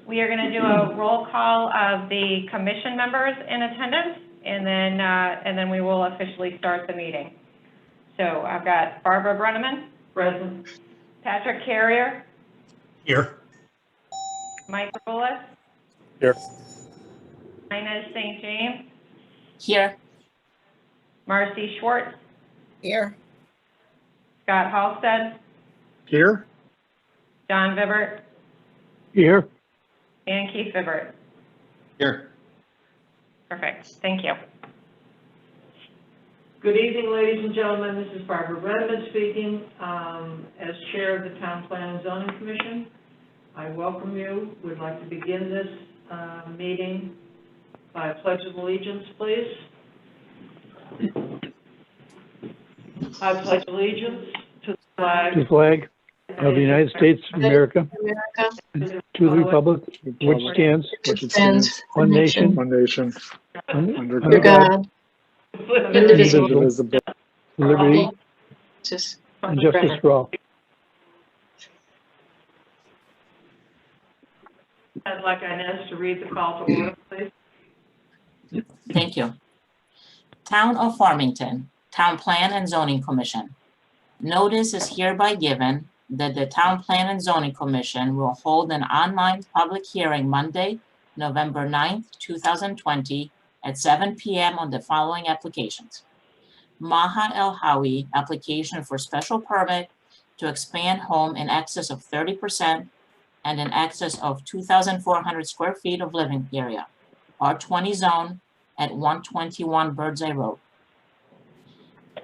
We are going to do a roll call of the commission members in attendance, and then we will officially start the meeting. So I've got Barbara Brenneman. Present. Patrick Carrier. Here. Mike Rulis. Here. Inez St. James. Here. Marcy Schwartz. Here. Scott Halstead. Here. John Vibbert. Here. And Keith Vibbert. Here. Perfect. Thank you. Good evening, ladies and gentlemen. This is Barbara Brenneman speaking. As chair of the Town Plan and Zoning Commission, I welcome you. We'd like to begin this meeting by a pledge of allegiance, please. I pledge allegiance to the flag of the United States of America, to the republic which stands one nation, Under under God, indivisible, indivisible, liberty just and justice for all. I'd like Inez to read the call to order, please. Thank you. Town of Farmington, Town Plan and Zoning Commission. Notice is hereby given that the Town Plan and Zoning Commission will hold an online public hearing Monday, November 9th, 2020 at 7 p.m. on the following applications. Maha El Hawi application for special permit to expand home in excess of 30% and in excess of 2,400 square feet of living area, R20 zone at 121 Birdseye Road.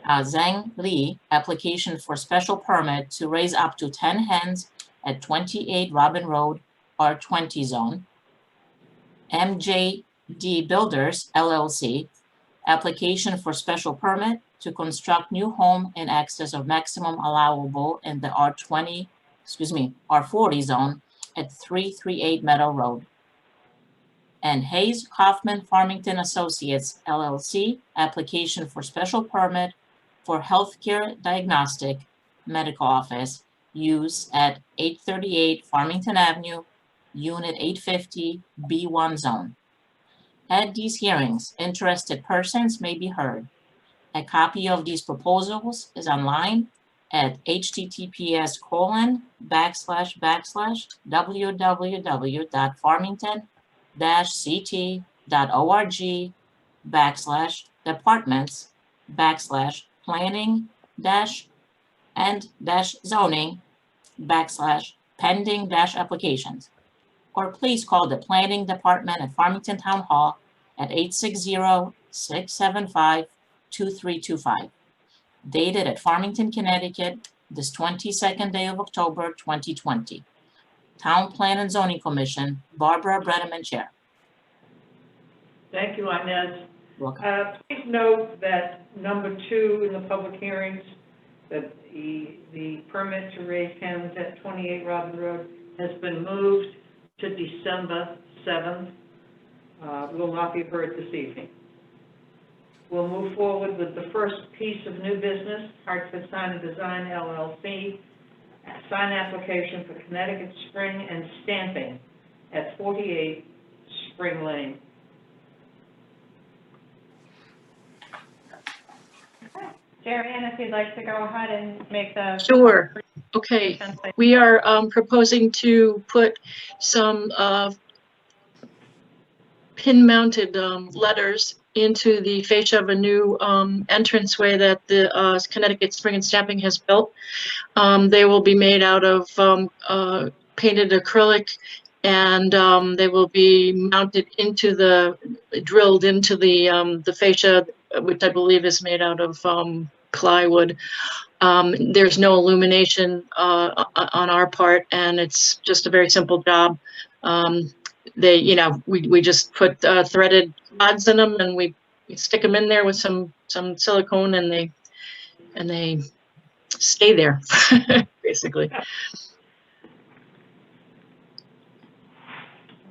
Zhang Li application for special permit to raise up to 10 hens at 28 Robin Road, R20 zone. MJD Builders LLC application for special permit to construct new home in excess of maximum allowable in the R40 zone at 338 Meadow Road. And Hayes Kaufman Farmington Associates LLC application for special permit for healthcare diagnostic medical office use at 838 Farmington Avenue, Unit 850, B1 zone. At these hearings, interested persons may be heard. A copy of these proposals is online at https://www.farmington-ct.org/departments/planning-and-zoning/pending-applications. Or please call the Planning Department at Farmington Town Hall at 860-675-2325. Dated at Farmington, Connecticut, this 22nd day of October, 2020. Town Plan and Zoning Commission, Barbara Brenneman, Chair. Thank you, Inez. Welcome. Please note that number 2 in the public hearings, that the permit to raise hens at 28 Robin Road has been moved to December 7th. Will not be heard this evening. We'll move forward with the first piece of new business, Hartford Sign and Design LLC, sign application for Connecticut Spring and Stamping at 48 Spring Lane. Jerry, and if you'd like to go ahead and make the. Sure. Okay. We are proposing to put some pin-mounted letters into the fascia of a new entranceway that the Connecticut Spring and Stamping has built. They will be made out of painted acrylic, and they will be mounted into drilled into the fascia, which I believe is made out of plywood. There's no illumination on our part, and it's just a very simple job. We just put threaded rods in them, and we stick them in there with some silicone, and they stay there basically.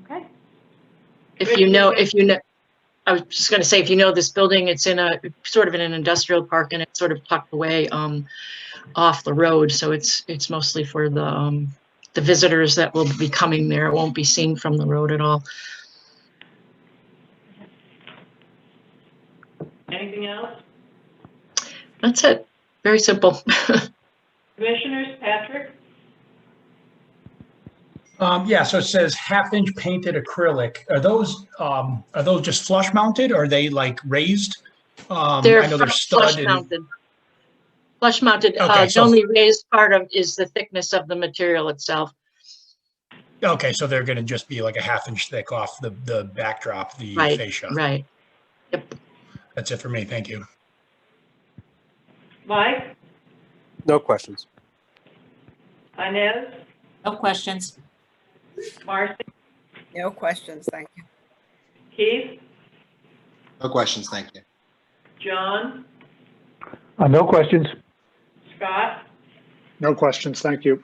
Okay. If you know, I was just going to say, if you know this building, it's in a sort of in an industrial park, and it's sort of tucked away off the road, so it's mostly for the the visitors that will be coming there. It won't be seen from the road at all. Anything else? That's it. Very simple. Commissioners, Patrick? Yeah, so it says half-inch painted acrylic. Are those just flush mounted or are they like raised? They're I know they're flush stud and, mounted. Flush mounted. Okay, The so- only raised part of is the thickness of the material itself. okay, so they're gonna just be like a half-inch thick off the backdrop, the Right, fascia. right. Yep. That's it for me. Thank you. Mike? No questions. Inez? No questions. Marcy? No questions, thank you. Keith? No questions, thank you. John? No questions. Scott? No questions, thank you.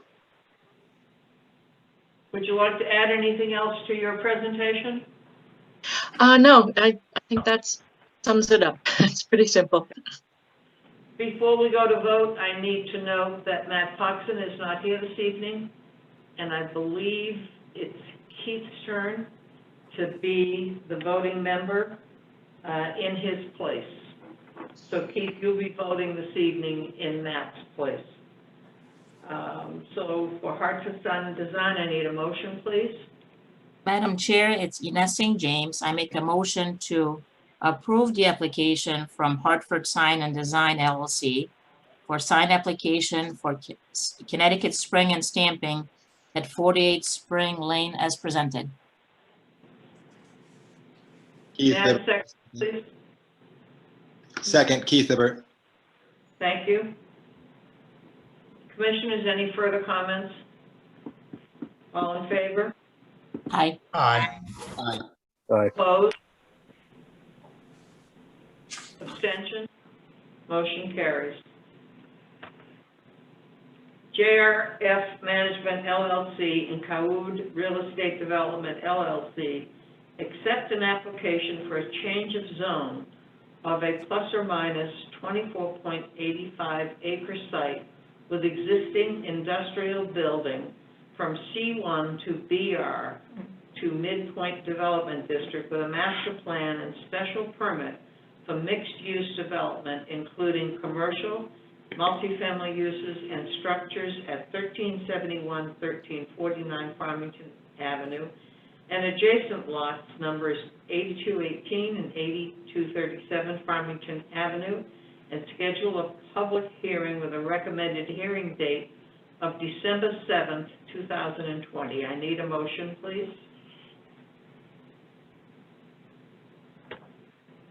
Would you like to add anything else to your presentation? No, I think that sums it up. It's pretty simple. Before we go to vote, I need to note that Matt Poxon is not here this evening, and I believe it's Keith's turn to be the voting member in his place. So Keith, you'll be voting this evening in Matt's place. So for Hartford Sun Design, I need a motion, please. Madam Chair, it's Ines St. James. I make a motion to approve the application from Hartford Sign and Design LLC for sign application for Connecticut Spring and Stamping at 48 Spring Lane as presented. Keith, May I have a second, please? second, Keith Hibbert. Thank you. Commissioners, any further comments? All in favor? Aye. Aye. Aye. Aye. Opposed? Abstention? Motion carries. JRF Management LLC and Kawood Real Estate Development LLC accept an application for a change of zone of a plus or minus 24.85 acre site with existing industrial building from C1 to BR to Midpoint Development District with a master plan and special permit for mixed-use development, including commercial, multifamily uses, and structures at 1371, 1349 Farmington Avenue, and adjacent lots numbers 8218 and 8237 Farmington Avenue, and schedule a public hearing with a recommended hearing date of December 7th, 2020. I need a motion, please.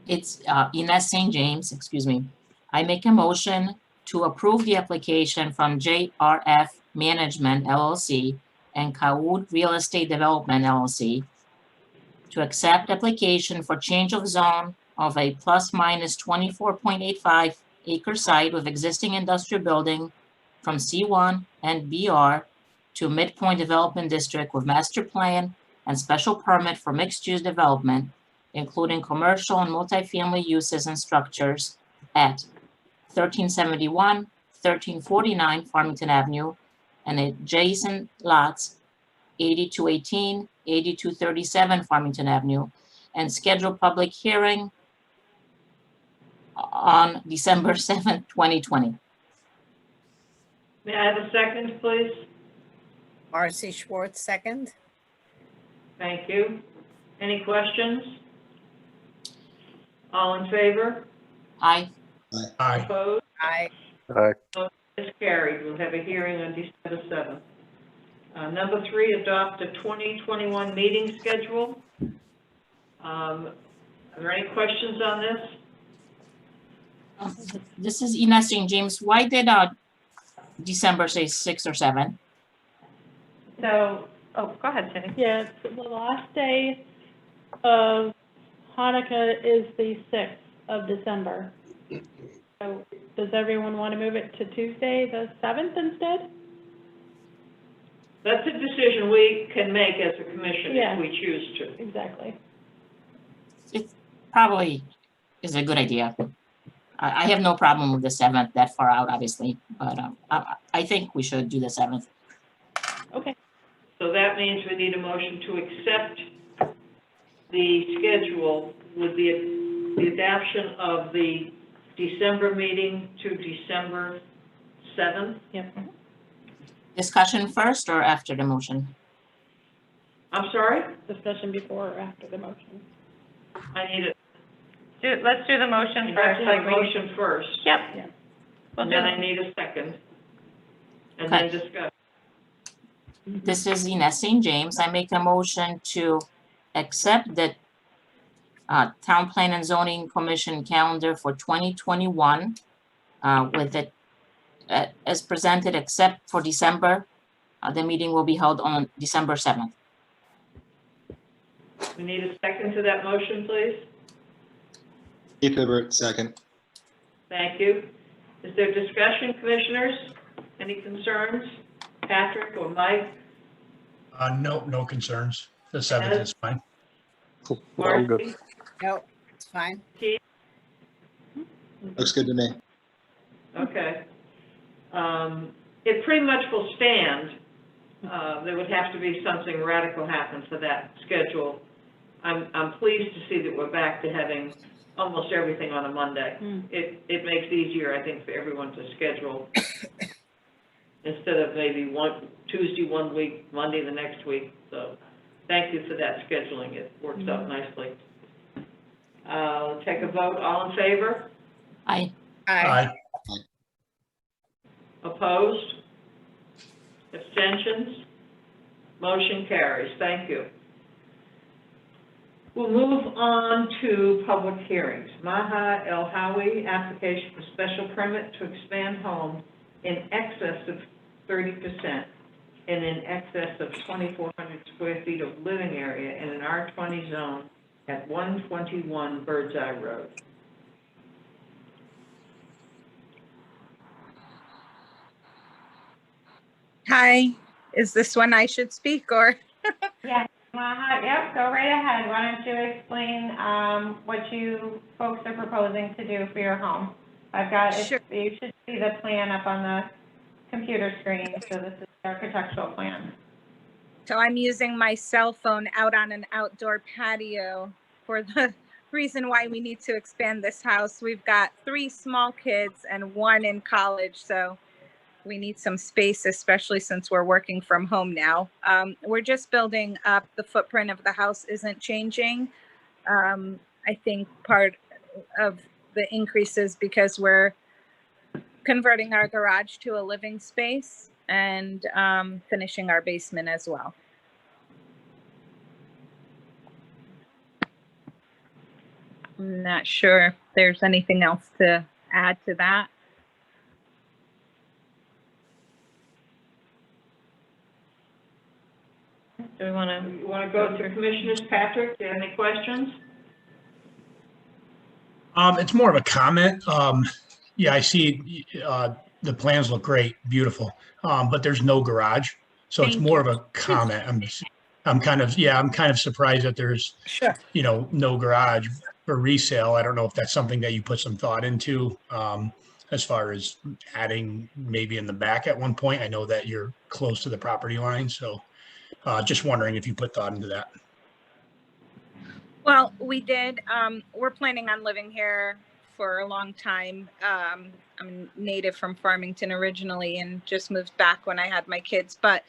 It's Ines St. James, excuse me. I make a motion to approve the application from JRF Management LLC and Kawood Real Estate Development LLC to accept application for change of zone of a plus minus 24.85 acre site with existing industrial building from C1 and BR to Midpoint Development District with master plan and special permit for mixed-use development, including commercial and multifamily uses and structures at 1371, 1349 Farmington Avenue, and adjacent lots 8218, 8237 Farmington Avenue, and schedule public hearing on December 7th, 2020. May I have a second, please? Marcy Schwartz, second. Thank you. Any questions? All in favor? Aye. Aye. Opposed? Aye. Aye. Is carried. We'll have a hearing on December 7th. Number 3, adopt a 2021 meeting schedule. Are there any questions on this? This is Ines St. James. Why did December say 6 or 7? So, oh, go ahead, Cindy. Yes, the last day of Hanukkah is the 6th of December. So does everyone want to move it to Tuesday, the 7th instead? That's a decision we can make as a commission Yeah. if we choose to. Exactly. It probably is a good idea. I have no problem with the 7th, that far out, obviously, but I think we should do the 7th. Okay. So that means we need a motion to accept the schedule with the adoption of the December meeting to December 7th. Yep. Discussion first or after the motion? I'm sorry? Discussion before or after the motion? I need it. Let's do the motion You have first. to have like a we- motion first, Yep. Yeah. We'll and do then it. I need a second. And Okay. then discuss. This is Ines St. James. I make a motion to accept the Town Plan and Zoning Commission calendar for 2021 with it as presented, except for December. The meeting will be held on December 7th. We need a second to that motion, please. Keith Hibbert, second. Thank you. Is there discussion, commissioners? Any concerns? Patrick or Mike? No concerns. The 7th is fine. Cool. I'm good. Marcy? No, it's fine. Looks good to me. Okay. It pretty much will stand. There would have to be something radical happen for that schedule. I'm pleased to see that we're back to having almost everything on a Monday. It makes it easier, I think, for everyone to schedule instead of maybe Tuesday one week, Monday the next week. So thank you for that scheduling. It works out nicely. Take a vote. All in favor? Aye. Aye. Opposed? Abstentions? Motion carries. Thank you. We'll move on to public hearings. Maha El Hawi, application for special permit to expand home in excess of 30% and in excess of 2,400 square feet of living area in an R20 zone at 121 Birdseye Road. Hi, is this when I should speak or? Yeah, Maha, yep, go right ahead. Why don't you explain what you folks are proposing to do for your home? I've got, Sure. you should see the plan up on the computer screen, so this is the architectural plan. So I'm using my cell phone out on an outdoor patio for the reason why we need to expand this house. We've got 3 small kids and 1 in college, so we need some space, especially since we're working from home now. We're just building up. The footprint of the house isn't changing. I think part of the increase is because we're converting our garage to a living space and finishing our basement as well. I'm not sure if there's anything else to add to that. Do we want to? You want to go to commissioners? Patrick, do you have any questions? It's more of a comment. Yeah, I see, the plans look great, beautiful, but there's no garage. So it's Thank more of a comment. I'm kind of surprised that there's, Sure. no garage for resale. I don't know if that's something that you put some thought into, as far as adding maybe in the back at one point. I know that you're close to the property line, so just wondering if you put thought into that. Well, we did. We're planning on living here for a long time. I'm native from Farmington originally and just moved back when I had my kids. But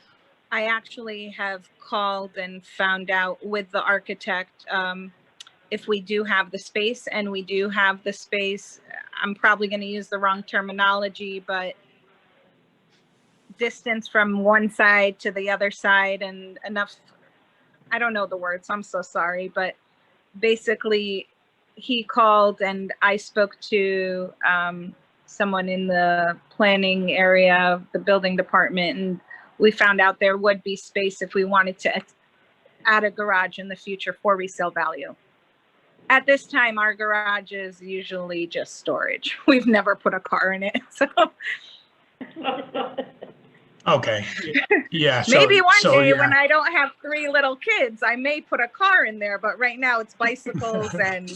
I actually have called and found out with the architect if we do have the space, and we do have the space. I'm probably going to use the wrong terminology, but distance from one side to the other side and enough. I don't know the words. I'm so sorry, but basically he called and I spoke to someone in the planning area, the building department, and we found out there would be space if we wanted to add a garage in the future for resale value. At this time, our garage is usually just storage. We've never put a car in it, so. Okay. Yeah. so- Maybe one so, day yeah. when I don't have 3 little kids, I may put a car in there, but right now it's bicycles and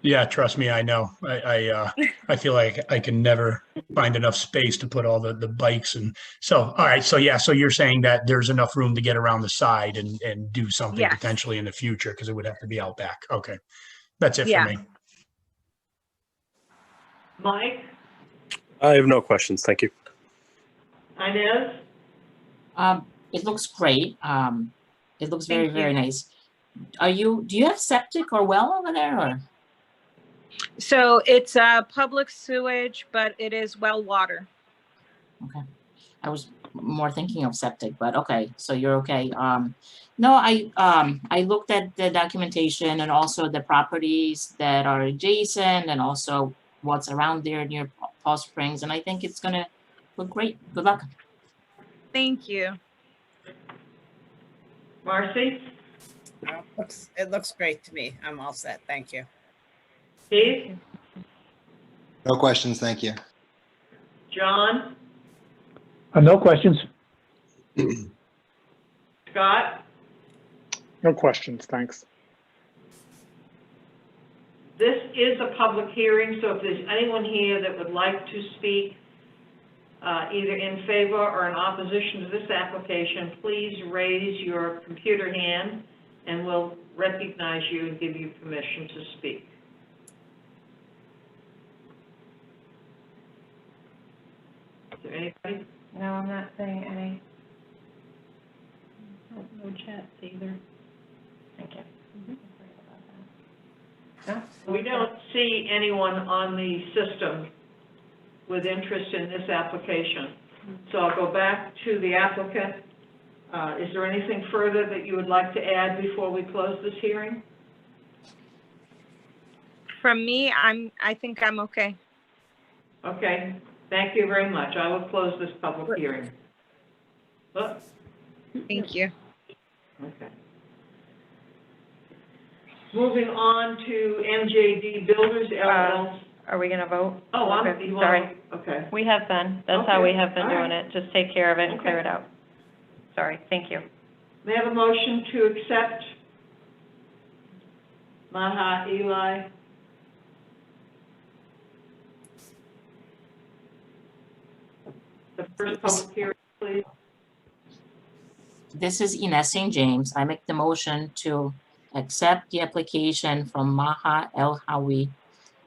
Yeah, trust me, I know. I feel like I can never find enough space to put all the bikes and so, all right, so yeah, so you're saying that there's enough room to get around the side and do something Yes. potentially in the future because it would have to be out back. Okay. That's it for Yeah. me. Mike, I have no questions. Thank you. Inez, It looks great. It looks very, Thank you. very nice. Do you have septic or well over there or? So it's public sewage, but it is well water. I was more thinking of septic, but okay, so you're okay. No, I looked at the documentation and also the properties that are adjacent and also what's around there near Paul Springs, and I think it's gonna look great. Good luck. Thank you. Marcy, It looks great to me. I'm all set. Thank you. Steve, No questions, thank you. John, No questions. Scott. No questions, thanks. This is a public hearing, so if there's anyone here that would like to speak either in favor or in opposition to this application, please raise your computer hand and we'll recognize you and give you permission to speak. Is there anybody? No, I'm not saying any. No chats either. Thank you. No? We don't see anyone on the system with interest in this application. So I'll go back to the applicant. Is there anything further that you would like to add before we close this hearing? From me, I think I'm okay. Okay, thank you very much. I will close this public hearing. Oh, Thank you. okay. Moving on to MJD Builders LLC. Are we gonna vote? Oh, Okay, you sorry. want, okay. We have been. That's how we have been Okay, all doing it. Just take care of it and clear Okay. it out. Sorry, thank you. May I have a motion to accept Maha Eli? The first public hearing, please. This is Ines St. James. I make the motion to accept the application from Maha El Hawi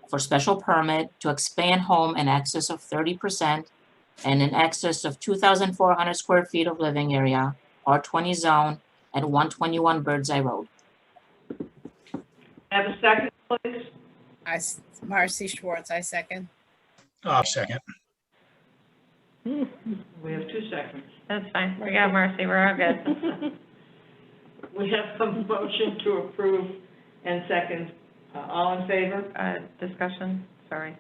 for special permit to expand home in excess of 30% and in excess of 2,400 square feet of living area, R20 zone at 121 Birdseye Road. Have a second, please. Marcy Schwartz, I second. Second. We have 2 seconds. That's fine. We got Marcy. We're all good. We have a motion to approve and second. All in favor? Discussion, sorry.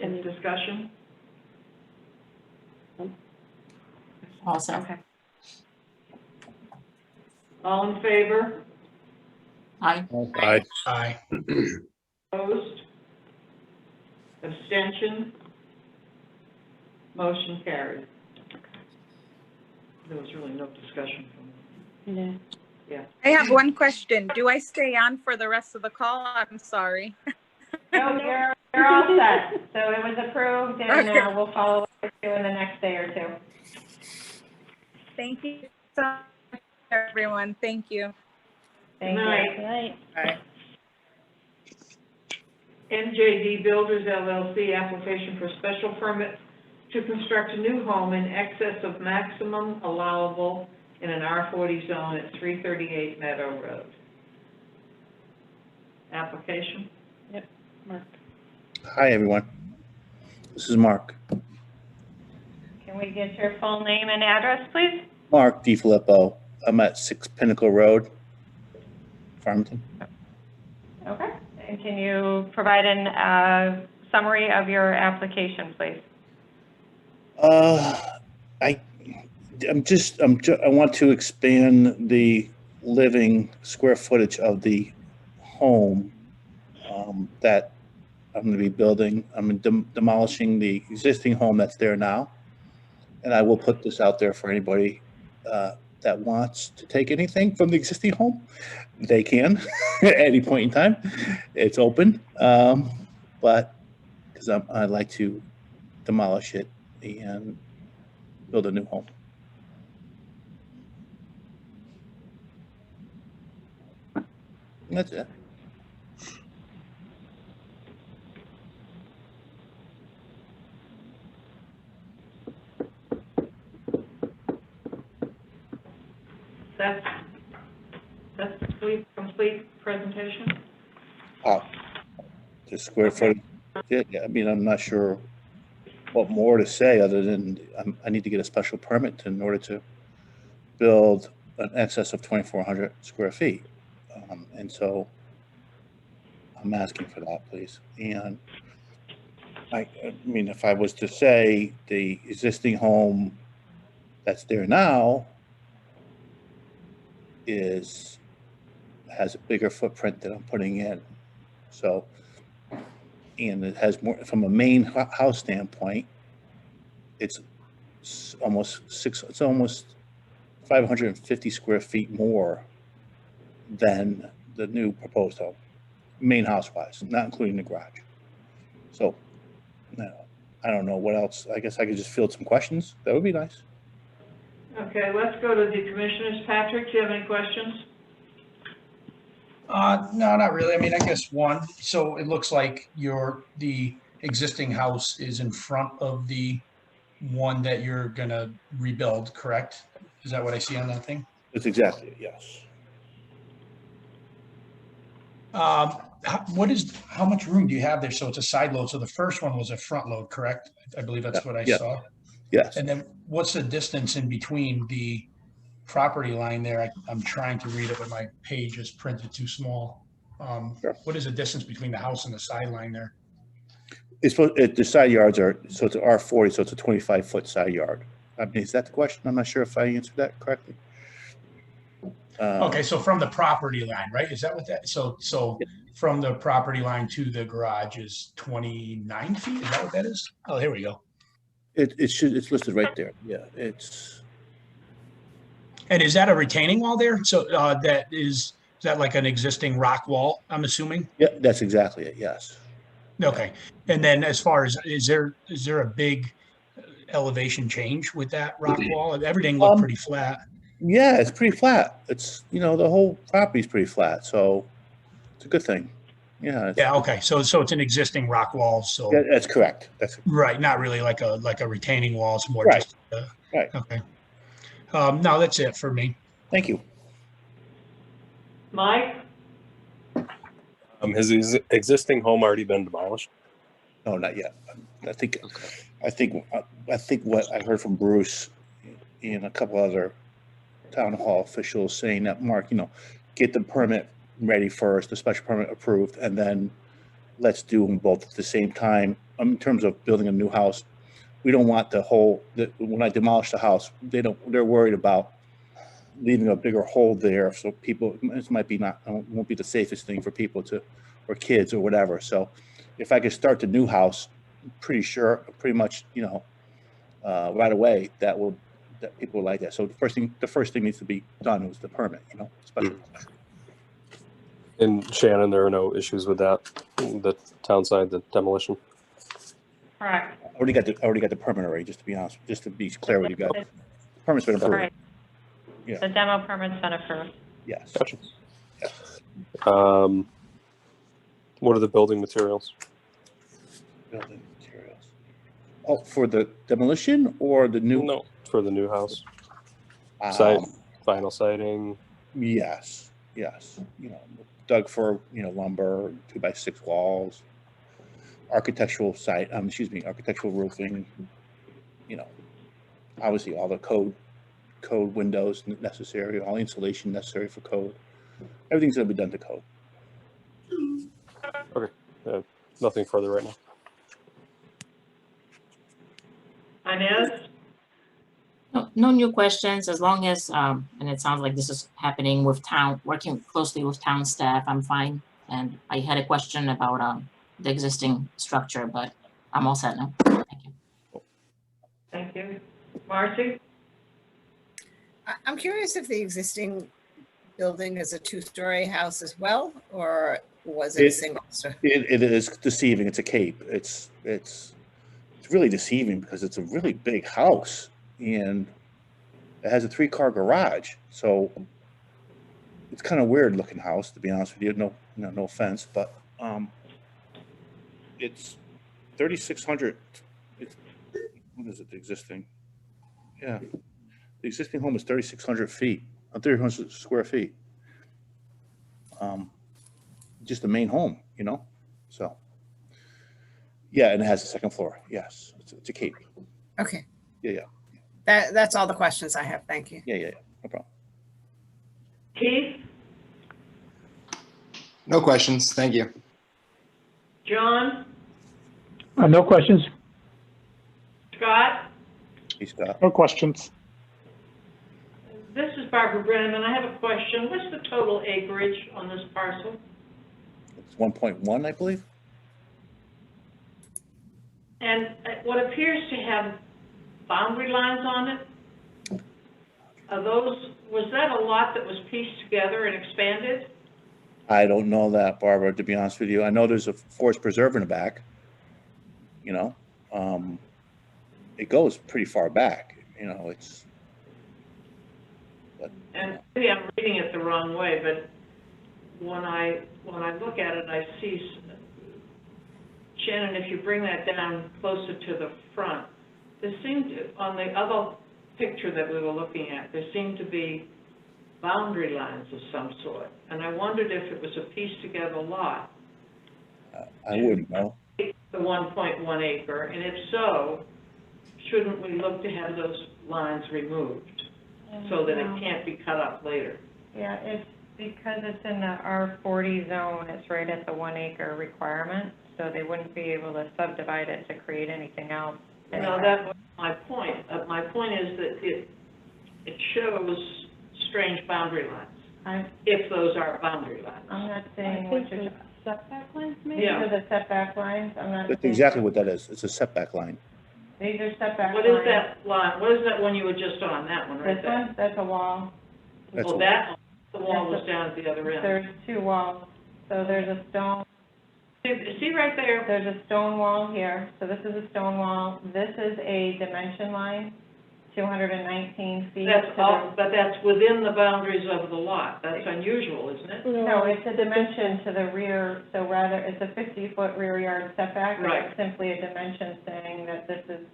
Any discussion? All set. Okay. All in favor? Aye. Aye. Aye. Opposed? Abstention? Motion carried. There was really no discussion from Yeah. Yeah. I have one question. Do I stay on for the rest of the call? I'm sorry. No, you're all set. So it was approved and Okay. we'll follow up with you in the next day or two. Thank you so much, everyone. Thank you. Thank Good you. night. Right. All right. MJD Builders LLC application for special permit to construct a new home in excess of maximum allowable in an R40 zone at 338 Meadow Road. Application? Mark. Hi, everyone. This is Mark. Can we get your full name and address, please? Mark DiFilippo. I'm at 6 Pinnacle Road, Farmington. Okay. And can you provide a summary of your application, please? I want to expand the living square footage of the home that I'm going to be building. I'm demolishing the existing home that's there now, and I will put this out there for anybody that wants to take anything from the existing home, they can at any point in time. It's open, but because I'd like to demolish it and build a new home. And that's it. That's complete presentation? The square footage. Yeah, I mean, I'm not sure what more to say other than I need to get a special permit in order to build an excess of 2,400 square feet. And so I'm asking for that, please. And I mean, if I was to say the existing home that's there now has a bigger footprint that I'm putting in. So, and it has more, from a main house standpoint, it's almost 550 square feet more than the new proposed home, main house wise, not including the garage. So, no, I don't know what else. I guess I could just field some questions. That would be nice. Okay, let's go to the commissioners. Patrick, do you have any questions? No, not really. I mean, I guess one, so it looks like the existing house is in front of the one that you're gonna rebuild, correct? Is that what I see on that thing? That's exactly it, yes. How much room do you have there? So it's a side load. So the first one was a front load, correct? I believe that's what I saw. Yes. And then what's the distance in between the property line there? I'm trying to read it, but my page is printed too small. Sure. What is the distance between the house and the sideline there? The side yards are, so it's an R40, so it's a 25-foot side yard. I mean, is that the question? I'm not sure if I answered that correctly. Okay, so from the property line, right? Is that what that, so from the property line to the garage is 29 feet? Is that what that is? Oh, here we go. It's listed right there. Yeah, And is that a retaining wall there? So is that like an existing rock wall, I'm assuming? Yeah, that's exactly it, yes. Okay, and then as far as, is there a big elevation change with that rock wall? Everything looked pretty flat. Yeah, it's pretty flat. It's, the whole property's pretty flat, so it's a good thing. Yeah. Yeah, okay, so it's an existing rock wall, so. Yeah, that's correct. Right, not really like a retaining wall, it's more Right. just. Right. Okay. No, that's it for me. Thank you. Mike? Has his existing home already been demolished? No, not yet. I think what I heard from Bruce and a couple other town hall officials saying that, Mark, get the permit ready first, the special permit approved, and then let's do them both at the same time. In terms of building a new house, we don't want when I demolish the house, they're worried about leaving a bigger hole there. So it won't be the safest thing for people or kids or whatever. So if I could start the new house, pretty much, right away, that people like that. So the first thing needs to be done was the permit, special. And Shannon, there are no issues with that, the town side, the demolition? Correct. I already got the permit already, just to be honest, just to be clear what you got. The permit's been approved. Right. Yeah. The demo permit's been approved. Yes. Gotcha. What are the building materials? Building materials. Oh, for the demolition or the new? No, for the new house. Um, Vinyl siding. Yes. Dug for, lumber, 2x6 walls, architectural roofing, obviously all the code windows necessary, all insulation necessary for code. Everything's gonna be done to code. Okay, nothing further right now. Inez? No new questions, as long as, and it sounds like this is happening working closely with town staff, I'm fine. And I had a question about the existing structure, but I'm all set now. Thank you. Thank you. Marcy? I'm curious if the existing building is a two-story house as well, or was it a It- single story? It is deceiving. It's a cape. It's really deceiving because it's a really big house and it has a 3-car garage. So it's kind of weird looking house, to be honest with you. No offense, but it's 3,600. What is it? The existing? Yeah, the existing home is 3,600 feet, 300 square feet. Just the main home, you know. So yeah, and it has a second floor. Yes, it's a cape. Okay, Yeah. that's all the questions I have. Thank you. Yeah. No problem. Keith, No questions, thank you. John, No questions? Scott? He's got. No questions. This is Barbara Brenneman. I have a question. What's the total acreage on this parcel? It's 1.1, I believe. And what appears to have boundary lines on it, was that a lot that was pieced together and expanded? I don't know that, Barbara, to be honest with you. I know there's a forest preserve in the back. You know, it goes pretty far back. You know, it's. But, And maybe I'm reading it the wrong way, but when I look at it, I see, Shannon, if you bring that down closer to the front, there seemed to, on the other picture that we were looking at, there seemed to be boundary lines of some sort. And I wondered if it was a pieced together lot, I wouldn't know. the 1.1 acre, and if so, shouldn't we look to have those lines removed so that it can't be cut up later? Yeah, it's because it's in the R40 zone, it's right at the 1 acre requirement, so they wouldn't be able to subdivide it to create anything else. No, that was my point. My point is that it shows strange boundary lines, if those are boundary lines. I'm not I saying think what you're, the setback lines maybe? Yeah. these are the setback lines, I'm not That's saying. exactly what that is. It's a setback line. These are setback lines. What is that line, what is that one you were just on, that one right This there? one, that's a wall. That's Well, a- that, one, the wall was down at the other end. There's 2 walls, so there's a stone, See right there? there's a stone wall here, so this is a stone wall, this is a dimension line, 219 feet. That's to the- all, but that's within the boundaries of the lot. That's unusual, isn't it? No, it's a dimension to the rear, so rather, it's a 50-foot rear yard setback. Right. It's simply a dimension saying that this is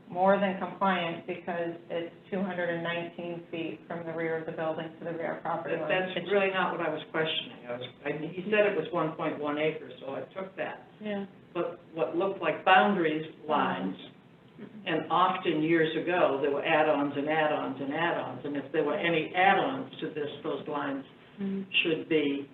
more than compliant because it's 219 feet from the rear of the building to the rear property line. That's really not what I was questioning. He said it was 1.1 acres, so I took that. Yeah. But what looked like boundaries lines, and often years ago, there were add-ons and add-ons and add-ons, and if there were any add-ons to this, those lines should be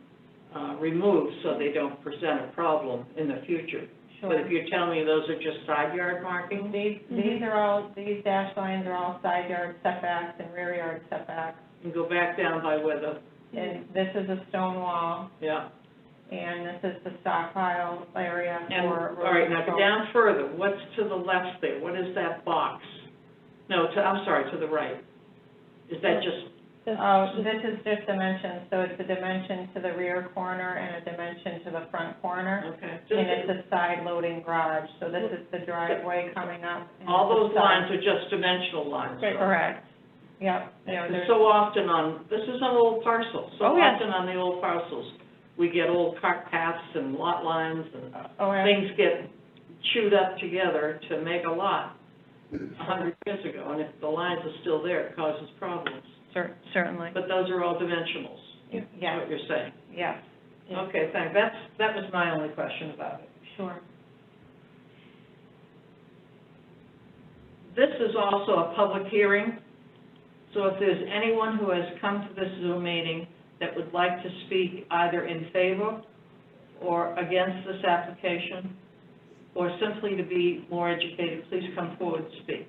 removed so they don't present a problem in the future. But if you're telling me those are just side yard markings? These are all, these dash lines are all side yard setbacks and rear yard setbacks. And go back down by where the, And this is a stone wall, yeah. and this is the stockpile area And, for. all right, now go down further. What's to the left there? What is that box? No, I'm sorry, to the right. Is that just, Oh, this is just dimensions, so it's a dimension to the rear corner and a dimension to the front corner. okay. And it's a side loading garage, so this is the driveway coming up. and All it's a those side- lines are just dimensional lines. though. Correct, yep. You know, And there's- so often on, this is an old parcel, so Oh, yes. often on the old parcels, we get old cart paths and lot lines and Oh, yeah. things get chewed up together to make a lot 100 years ago, and if the lines are still there, it causes problems. Certainly, But those are all dimensionals, is yes, what you're saying. yes, Okay, thanks. That was my only question about it. sure. This is also a public hearing, so if there's anyone who has come to this Zoom meeting that would like to speak either in favor or against this application, or simply to be more educated, please come forward and speak.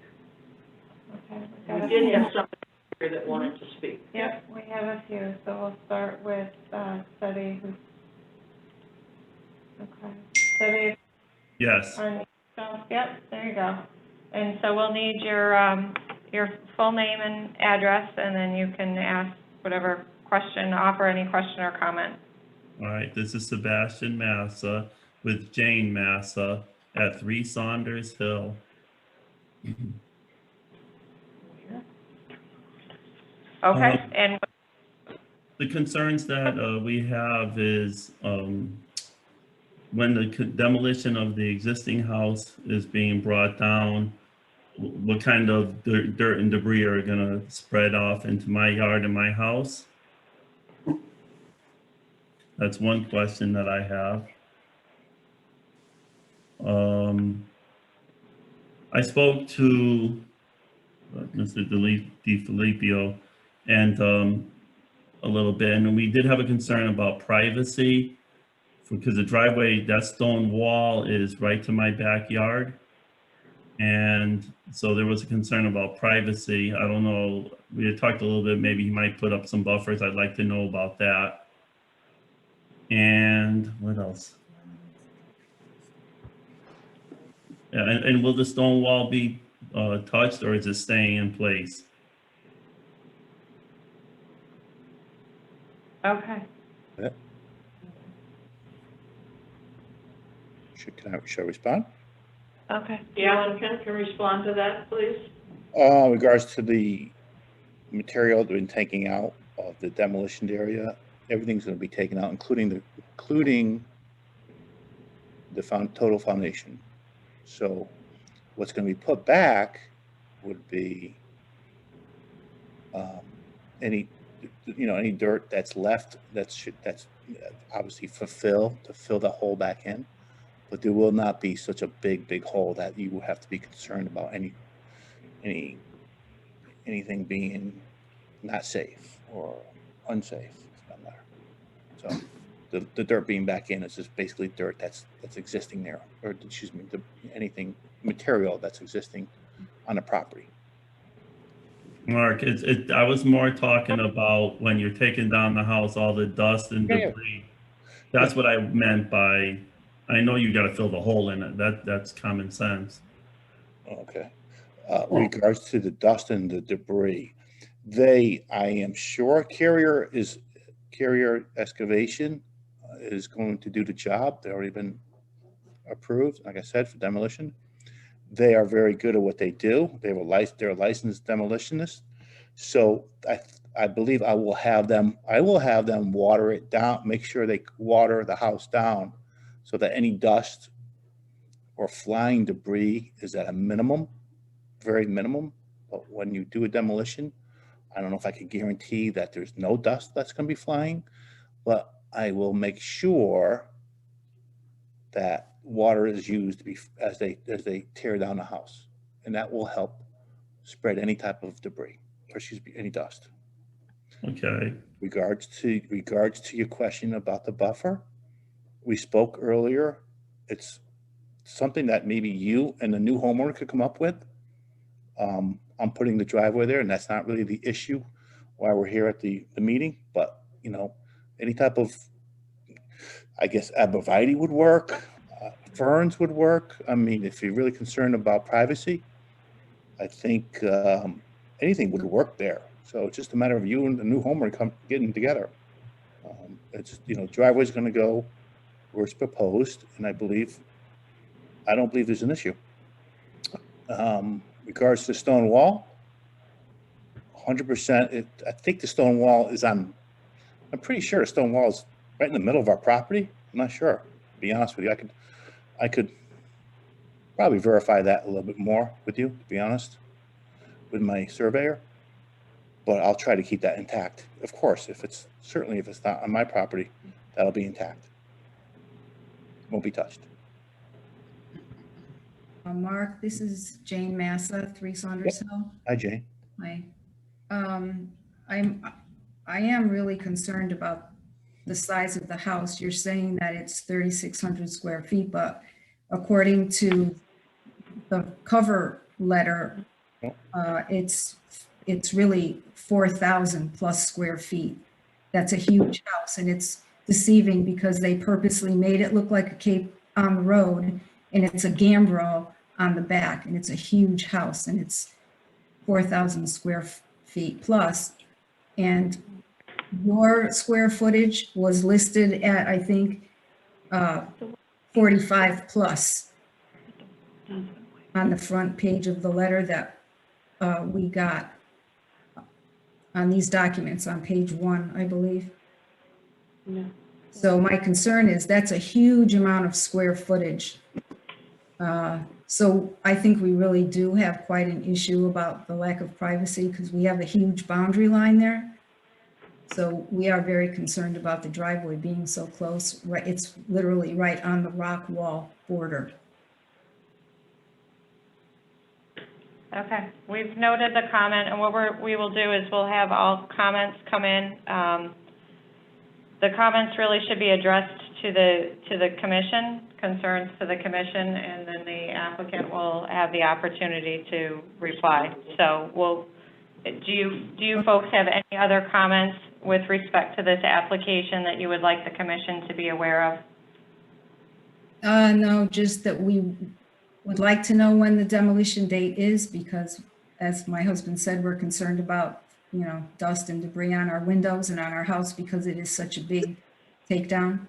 Okay. We did have somebody here that wanted to speak. Yep, we have a few, so we'll start with, Study. Okay, Study Yes. on, yep, there you go. And so we'll need your, your full name and address, and then you can ask whatever question, offer any question or comment. All right, this is Sebastian Massa with Jane Massa at 3 Saunders Hill. Okay, and The concerns that we have is when the demolition of the existing house is being brought down, what kind of dirt and debris are gonna spread off into my yard and my house? That's one question that I have. I spoke to Mr. DiFilippo and a little bit, and we did have a concern about privacy because the driveway, that stone wall is right to my backyard. And so there was a concern about privacy. I don't know, we had talked a little bit, maybe he might put up some buffers. I'd like to know about that. And what else? Yeah, and will the stone wall be touched, or is it staying in place? okay. Should I respond? Okay. The applicant can respond to that, please. In regards to the material they've been taking out of the demolition area, everything's going to be taken out, including the total foundation. So what's going to be put back would be any dirt that's left that's obviously to fill the hole back in, but there will not be such a big hole that you will have to be concerned about anything being not safe or unsafe. So the dirt being back in is just basically dirt that's existing there, or excuse me, anything material that's existing on the property. Mark, I was more talking about when you're taking down the house, all the dust and debris. That's what I meant by, I know you got to fill the hole in it. That's common sense. Okay. Regards to the dust and the debris, I am sure Carrier Excavation is going to do the job. They've already been approved, like I said, for demolition. They are very good at what they do. They're a licensed demolitionist. So I believe I will have them water it down, make sure they water the house down so that any dust or flying debris is at a minimum, very minimum. But when you do a demolition, I don't know if I can guarantee that there's no dust that's going to be flying, but I will make sure that water is used as they tear down the house, and that will help spread any type of debris, or excuse me, any dust. Okay. Regards to your question about the buffer, we spoke earlier. It's something that maybe you and the new homeowner could come up with. I'm putting the driveway there, and that's not really the issue why we're here at the meeting, but any type of, I guess, arborvitae would work. Ferns would work. I mean, if you're really concerned about privacy, I think anything would work there. So it's just a matter of you and the new homeowner getting together. It's driveway's going to go where it's proposed, and I don't believe there's an issue. Regards to stone wall, 100%. I think the stone wall is on. I'm pretty sure the stone wall is right in the middle of our property. I'm not sure. To be honest with you, I could probably verify that a little bit more with you, to be honest, with my surveyor. But I'll try to keep that intact. Of course, if it's not on my property, that'll be intact. Won't be touched. Mark, this is Jane Massa, 3 Saunders Hill. Hi, Jane. Hi. I am really concerned about the size of the house. You're saying that it's 3,600 square feet, but according to the cover letter, it's really 4,000 plus square feet. That's a huge house, and it's deceiving because they purposely made it look like a cape on the road, and it's a gambrel on the back, and it's a huge house, and it's 4,000 square feet plus. And your square footage was listed at, I think, 45 plus on the front page of the letter that we got on these documents on page 1, I believe. Yeah. So my concern is that's a huge amount of square footage. So I think we really do have quite an issue about the lack of privacy because we have a huge boundary line there. So we are very concerned about the driveway being so close. Right, it's literally right on the rock wall border. Okay, we've noted the comment, and what we will do is we'll have all comments come in. The comments really should be addressed to the commission, concerns to the commission, and then the applicant will have the opportunity to reply. So do you folks have any other comments with respect to this application that you would like the commission to be aware of? No, just that we would like to know when the demolition date is because, as my husband said, we're concerned about, you know, dust and debris on our windows and on our house because it is such a big takedown.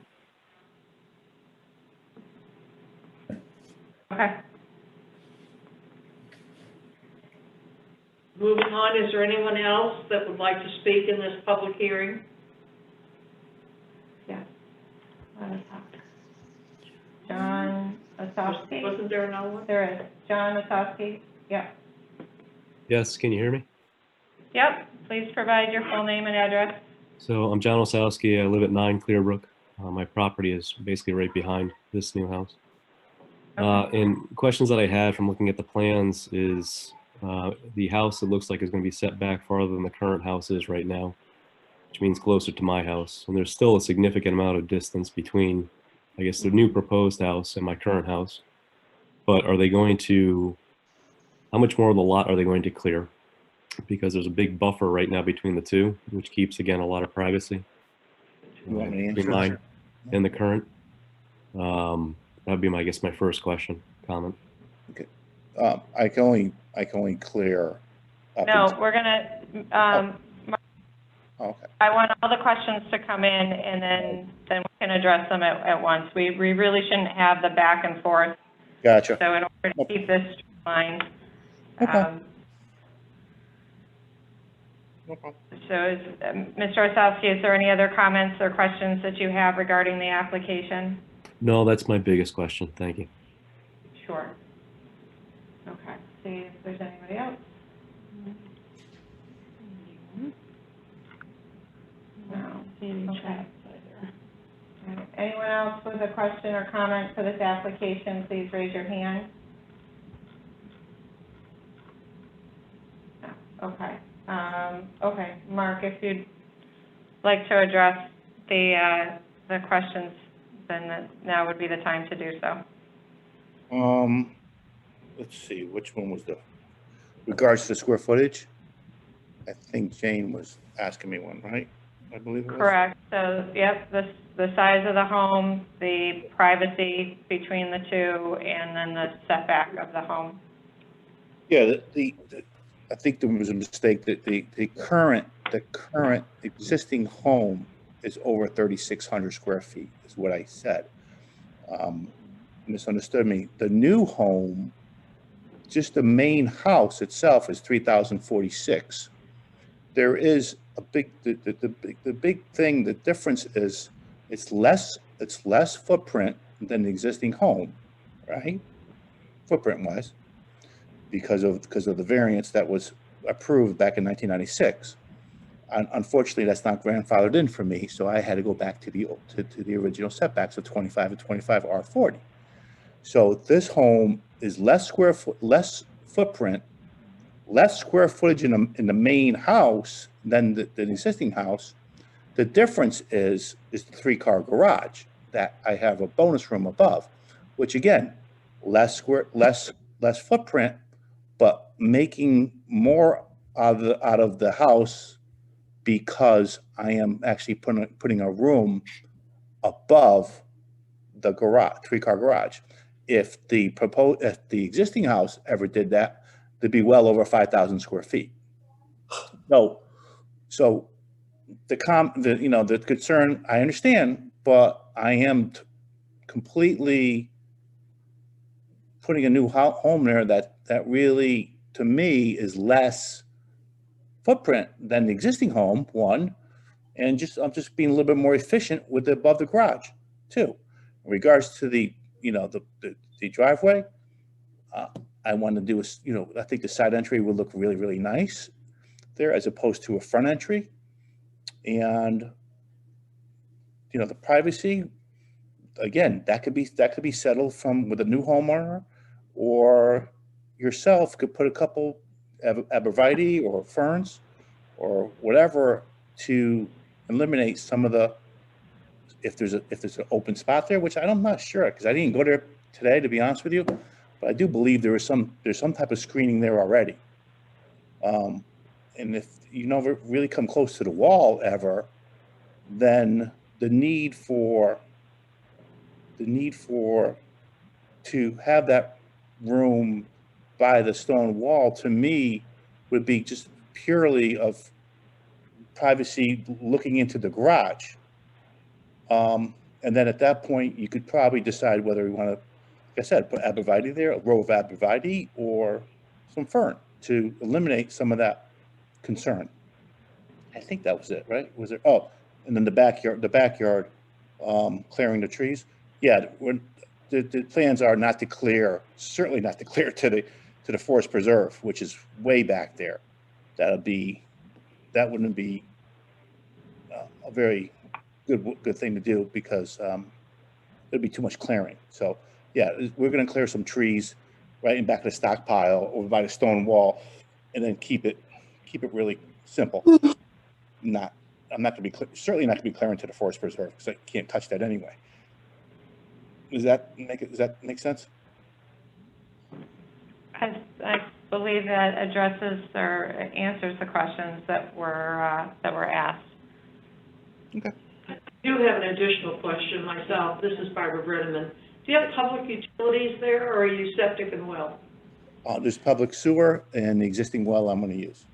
Okay. Moving on, is there anyone else that would like to speak in this public hearing? Yeah. John Osowski? Wasn't there another one? There is. John Osowski? Yep. Yes, can you hear me? Yep. Please provide your full name and address. So I'm John Osowski. I live at 9 Clearbrook. My property is basically right behind this new house. And questions that I had from looking at the plans is the house, it looks like, is going to be set back farther than the current house is right now, which means closer to my house. And there's still a significant amount of distance between, I guess, the new proposed house and my current house. But are they going to, how much more of the lot are they going to clear? Because there's a big buffer right now between the two, which keeps, again, a lot of privacy between mine and the current. That'd be my, I guess, my first comment. Okay. I can only clear. No, we're gonna, Okay. I want all the questions to come in and then we can address them at once. We really shouldn't have the back and forth. Gotcha. So in order to keep this streamlined. Okay. No problem. So Mr. Osowski, is there any other comments or questions that you have regarding the application? No, that's my biggest question. Thank you. Sure. Okay, see if there's anybody else. No. Okay. All right. Anyone else with a question or comment for this application, please raise your hand. No. Okay. Okay, Mark, if you'd like to address the questions, then now would be the time to do so. Let's see, which one was regards to square footage? I think Jane was asking me one, right? I believe it was. Correct. So, yep, the size of the home, the privacy between the two, and then the setback of the home. Yeah, I think there was a mistake that the current existing home is over 3,600 square feet, is what I said. Misunderstood me. The new home, just the main house itself, is 3,046. There is a big, the big thing, the difference is it's less footprint than the existing home, right? Footprint-wise, because of the variance that was approved back in 1996. Unfortunately, that's not grandfathered in for me, so I had to go back to the original setbacks of 25 and 25 R40. So this home is less footprint, less square footage in the main house than the existing house. The difference is the 3-car garage that I have a bonus room above, which again, less footprint, but making more out of the house because I am actually putting a room above the garage, 3-car garage. If the existing house ever did that, to be well over 5,000 square feet. So the concern, I understand, but I am completely putting a new home there that really, to me, is less footprint than the existing home, one, and I'm just being a little bit more efficient with the above the garage, too. In regards to the driveway, I want to do I think the side entry would look really, really nice there as opposed to a front entry. And, the privacy, again, that could be settled with a new homeowner, or yourself could put a couple arborvitae or ferns or whatever to eliminate some of the, if there's an open spot there, which I'm not sure, because I didn't go there today, to be honest with you, but I do believe there's some type of screening there already. And if you never really come close to the wall ever, then the need for to have that room by the stone wall, to me, would be just purely of privacy looking into the garage. And then at that point, you could probably decide whether you want to, like I said, put arborvitae there, a row of arborvitae, or some fern to eliminate some of that concern. I think that was it, right? Was there? Oh, and then the backyard, clearing the trees. Yeah, the plans are not to clear, certainly not to clear to the forest preserve, which is way back there. That wouldn't be a very good thing to do, because it'd be too much clearing. So yeah, we're going to clear some trees right in back of the stockpile over by the stone wall, and then keep it really simple. I'm not going to be certainly not going to be clearing to the forest preserve, because I can't touch that anyway. Does that make sense? I believe that addresses or answers the questions that were asked. Okay. I do have an additional question myself. This is Barbara Brenneman. Do you have public utilities there, or are you septic and well? There's public sewer and the existing well I'm going to use.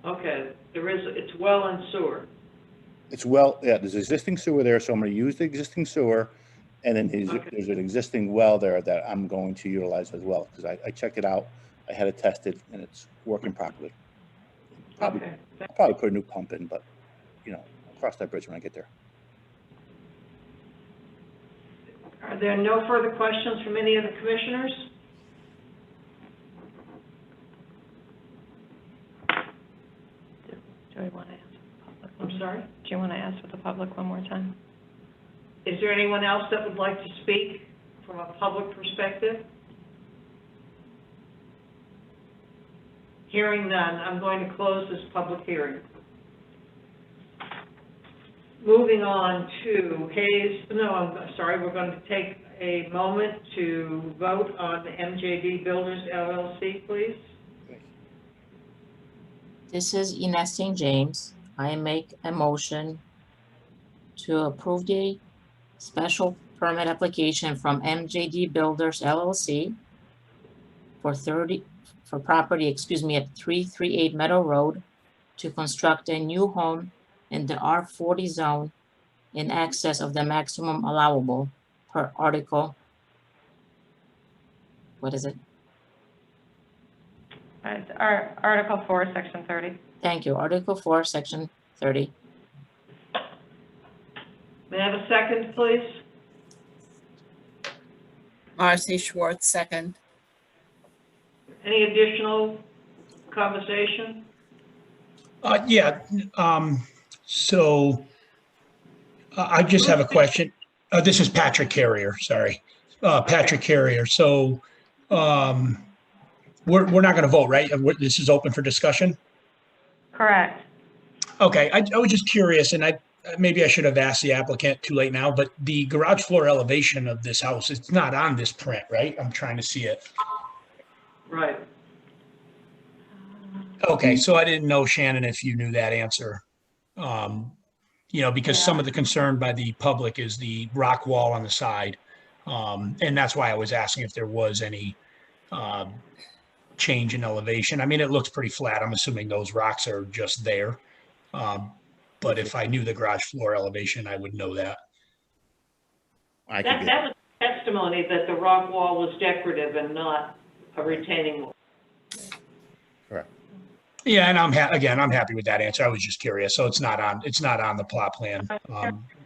Okay, it's well and sewer. It's well, yeah, there's existing sewer there, so I'm going to use the existing sewer, and then there's an existing well there that I'm going to utilize as well, because I checked it out, I had it tested, and it's working properly. I'll probably put a new pump in, but, I'll cross that bridge when I get there. Are there no further questions from any of the commissioners? Do we want to ask the public? I'm sorry? Do you want to ask for the public one more time? Is there anyone else that would like to speak from a public perspective? Hearing none, I'm going to close this public hearing. Moving on to we're going to take a moment to vote on MJD Builders LLC, please. This is Ines St. James. I make a motion to approve the special permit application from MJD Builders LLC for property, at 338 Meadow Road, to construct a new home in the R40 zone in excess of the maximum allowable per article. What is it? It's Article 4, Section 30. Thank you. Article 4, Section 30. May I have a second, please? Marcy Schwartz, second. Any additional conversation? Yeah. So I just have a question. This is Patrick Carrier. Sorry, Patrick Carrier. So we're not going to vote, right? This is open for discussion. Correct. Okay. I was just curious, and maybe I should have asked the applicant, too late now, but the garage floor elevation of this house, it's not on this print, right? I'm trying to see it. Right. Okay, so I didn't know, Shannon, if you knew that answer. Because some of the concern by the public is the rock wall on the side. And that's why I was asking if there was any change in elevation. I mean, it looks pretty flat. I'm assuming those rocks are just there. But if I knew the garage floor elevation, I would know that. That was testimony that the rock wall was decorative and not a retaining wall. Correct. Yeah, and I'm happy with that answer. I was just curious. So it's not on the plot plan.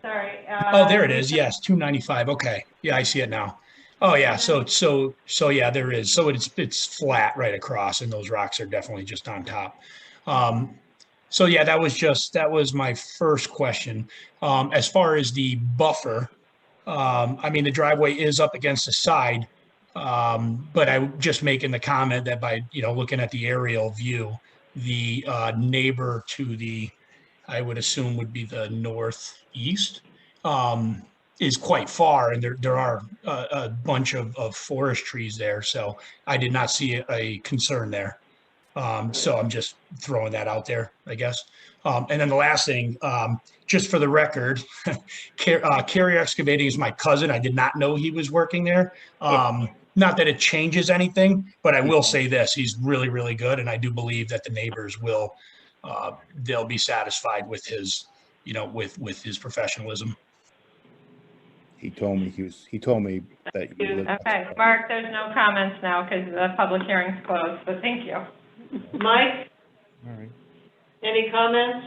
Sorry. Oh, there it is. Yes, 295. Okay. Yeah, I see it now. Oh, yeah. So yeah, there is. So it's flat right across, and those rocks are definitely just on top. So yeah, that was my first question. As far as the buffer, I mean, the driveway is up against the side, but I'm just making the comment that by, looking at the aerial view, the neighbor to the, I would assume would be the northeast, is quite far, and there are a bunch of forest trees there. So I did not see a concern there. So I'm just throwing that out there, I guess. And then the last thing, just for the record, Carrier Excavating is my cousin. I did not know he was working there. Not that it changes anything, but I will say this, he's really, really good. And I do believe that the neighbors they'll be satisfied with his, with his professionalism. He told me that you lived. Okay, Mark, there's no comments now because the public hearing's closed, but thank you. Mike, All right. any comments?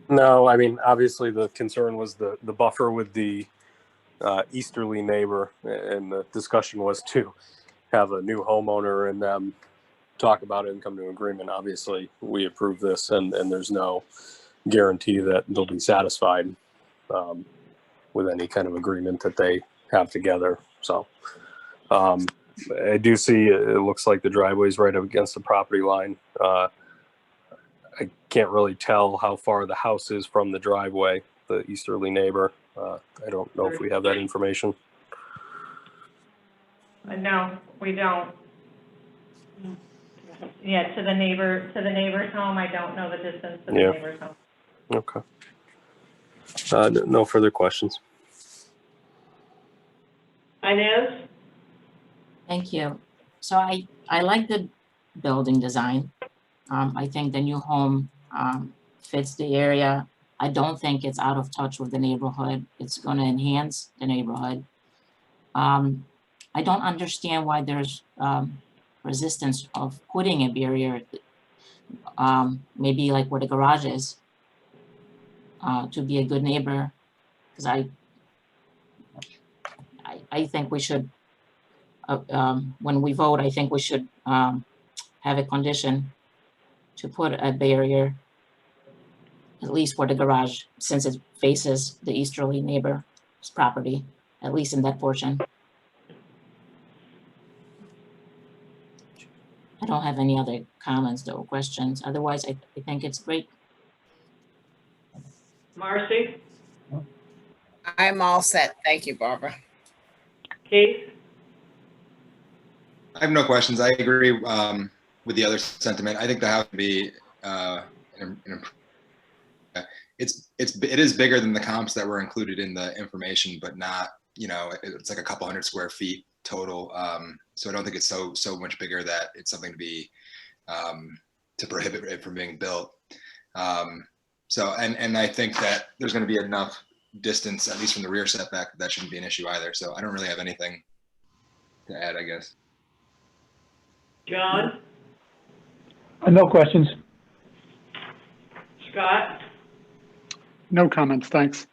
No, I mean, obviously the concern was the buffer with the easterly neighbor, and the discussion was to have a new homeowner and them talk about it and come to an agreement. Obviously, we approve this, and there's no guarantee that they'll be satisfied with any kind of agreement that they have together. So I do see it looks like the driveway's right up against the property line. I can't really tell how far the house is from the driveway, the easterly neighbor. I don't know if we have that information. No, we don't. Yeah, to the neighbor's home, I don't know the distance to the neighbor's home. Okay. No further questions. Inez? Thank you. So I like the building design. I think the new home fits the area. I don't think it's out of touch with the neighborhood. It's going to enhance the neighborhood. I don't understand why there's resistance of putting a barrier, maybe like where the garage is, to be a good neighbor. Because I think we should, when we vote, I think we should have a condition to put a barrier, at least for the garage, since it faces the easterly neighbor's property, at least in that portion. I don't have any other comments though, questions. Otherwise, I think it's great. Marcy? I'm all set. Thank you, Barbara. Keith? I have no questions. I agree with the other sentiment. I think the house would be it is bigger than the comps that were included in the information, but not, it's like a couple hundred square feet total. So I don't think it's so much bigger that it's something to be to prohibit it from being built. So and I think that there's going to be enough distance, at least from the rear setback, that shouldn't be an issue either. So I don't really have anything to add, I guess. John? No questions. Scott? No comments, thanks.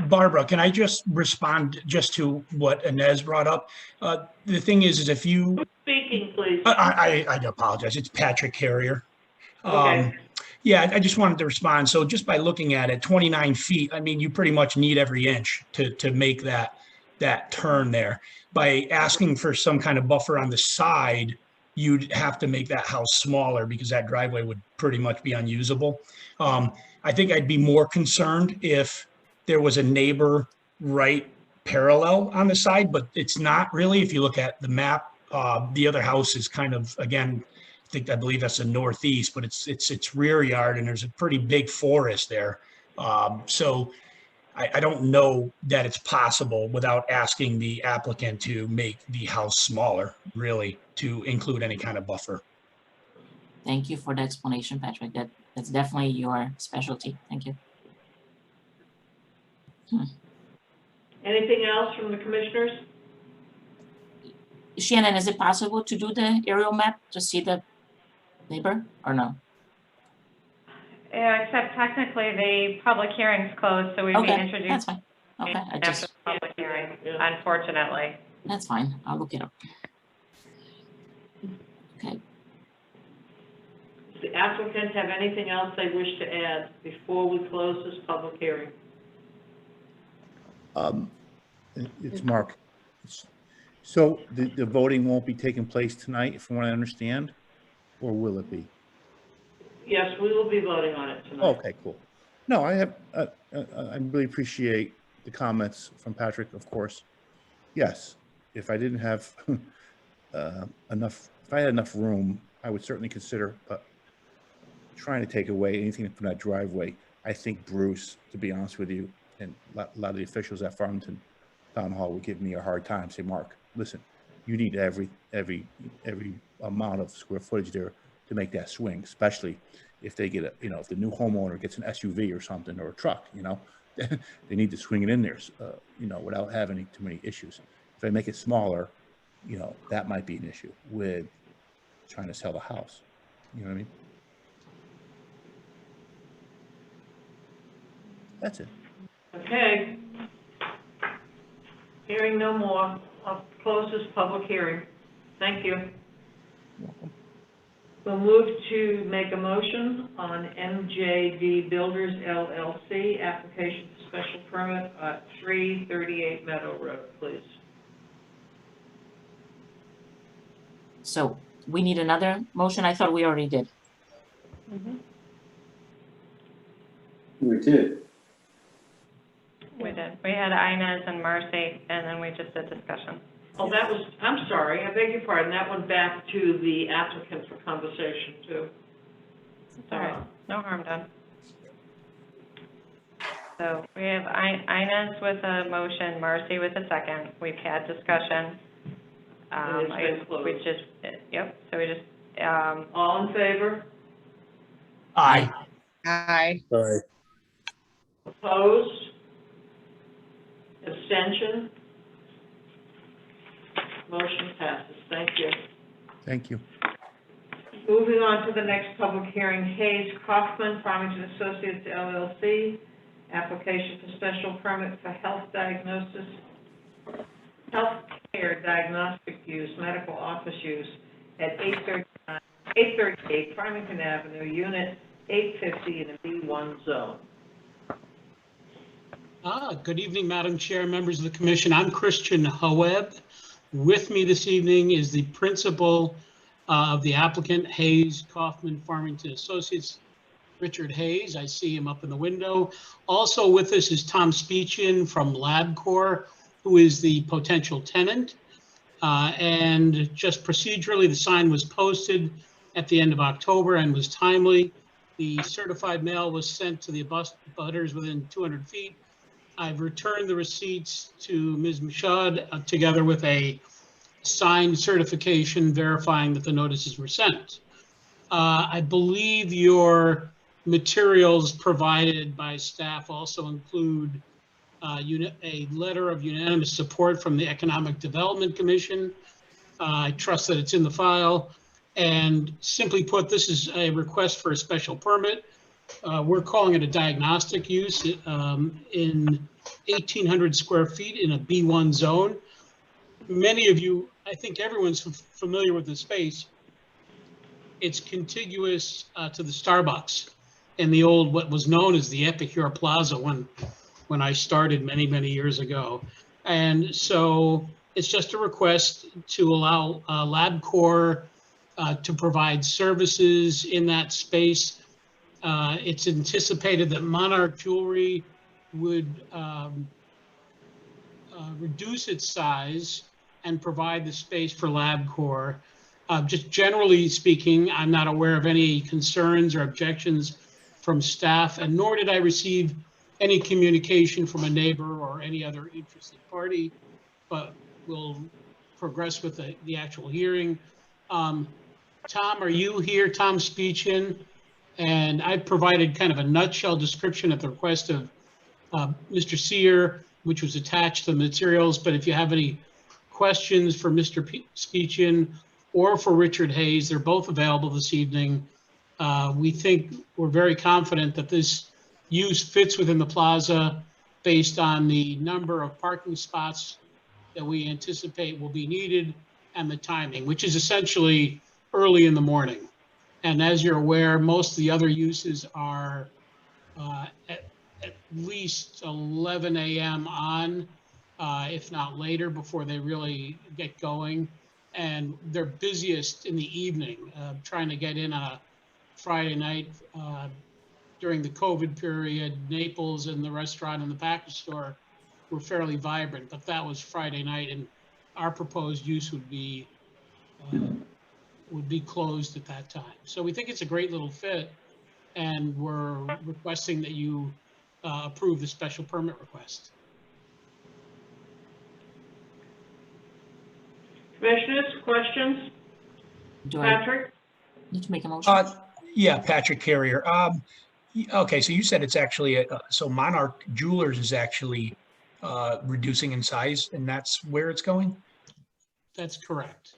Barbara, can I just respond just to what Inez brought up? The thing is if you... Who's speaking, please? I apologize. It's Patrick Carrier. Okay. Yeah, I just wanted to respond. So just by looking at it, 29 feet, I mean, you pretty much need every inch to make that turn there. By asking for some kind of buffer on the side, you'd have to make that house smaller because that driveway would pretty much be unusable. I think I'd be more concerned if there was a neighbor right parallel on the side, but it's not really. If you look at the map, the other house is kind of, again, I believe that's the northeast, but it's rear yard and there's a pretty big forest there. So I don't know that it's possible without asking the applicant to make the house smaller, really, to include any kind of buffer. Thank you for the explanation, Patrick. That's definitely your specialty. Thank you. Anything else from the commissioners? Shannon, is it possible to do the aerial map to see the neighbor or no? Yeah, except technically the public hearing's closed, so we'd be Okay, introducing. that's fine. Okay, I After just, the public hearing, unfortunately. that's fine. I'll look it up. Okay, Does the applicant have anything else they wish to add before we close this public hearing? It's Mark. So the voting won't be taking place tonight, from what I understand, or will it be? Yes, we will be voting on it tonight. Okay, cool. No, I really appreciate the comments from Patrick, of course. Yes, if I didn't have if I had enough room, I would certainly consider, but trying to take away anything from that driveway, I think Bruce, to be honest with you, and a lot of the officials at Farmington Town Hall would give me a hard time, say, Mark, listen, you need every amount of square footage there to make that swing, especially if they get if the new homeowner gets an SUV or something, or a truck, they need to swing it in there, without having too many issues. If I make it smaller, that might be an issue with trying to sell the house. You know what I mean? That's it. Okay. Hearing no more, I'll close this public hearing. Thank you. We'll move to make a motion on MJD Builders LLC, application for special permit at 338 Meadow Road, please. so we need another motion? I thought we already did. We did. We did. We had Inez and Marcy, and then we just did discussion. Oh, that was, I'm sorry, I beg your pardon, that went back to the applicant for conversation too. Sorry, no harm done. So we have Inez with a motion, Marcy with a second. We've had discussion. And it's been closed. We just, yep, so we just, All in favor? Aye. Aye. Aye. Opposed? Abstention? Motion passes. Thank you. Thank you. Moving on to the next public hearing, Hayes Kaufman, Farmington Associates LLC, application for special permit for healthcare diagnostic use, medical office use at 838 Farmington Avenue, Unit 850 in the B1 zone. Good evening, Madam Chair, members of the commission. I'm Christian Hoeb. With me this evening is the principal of the applicant, Hayes Kaufman Farmington Associates, Richard Hayes. I see him up in the window. Also with us is Tom Speechin from LabCorp, who is the potential tenant. And just procedurally, the sign was posted at the end of October and was timely. The certified mail was sent to the abutters within 200 feet. I've returned the receipts to Ms. Michaud together with a signed certification verifying that the notices were sent. I believe your materials provided by staff also include a letter of unanimous support from the Economic Development Commission. I trust that it's in the file. And simply put, this is a request for a special permit. We're calling it a diagnostic use in 1,800 square feet in a B1 zone. Many of you, I think everyone's familiar with the space. It's contiguous to the Starbucks in the old, what was known as the Epicure Plaza when I started many, many years ago. And so it's just a request to allow LabCorp to provide services in that space. It's anticipated that Monarch Jewelry would reduce its size and provide the space for LabCorp. Just generally speaking, I'm not aware of any concerns or objections from staff, and nor did I receive any communication from a neighbor or any other interested party, but we'll progress with the actual hearing. Tom, are you here? Tom Speechin? And I provided kind of a nutshell description at the request of Mr. Seer, which was attached to the materials. But if you have any questions for Mr. Speechin or for Richard Hayes, they're both available this evening. We think we're very confident that this use fits within the plaza based on the number of parking spots that we anticipate will be needed and the timing, which is essentially early in the morning. And as you're aware, most of the other uses are at least 11 a.m. on, if not later, before they really get going. And they're busiest in the evening, trying to get in on a Friday night during the COVID period. Naples and the restaurant and the package store were fairly vibrant, but that was Friday night, and our proposed use would be closed at that time. So we think it's a great little fit, and we're requesting that you approve the special permit request. Commissioners, questions? Patrick? Need to make a motion? Yeah, Patrick Carrier. Okay, so you said it's actually, so Monarch Jewelers is actually reducing in size, and that's where it's going? That's correct.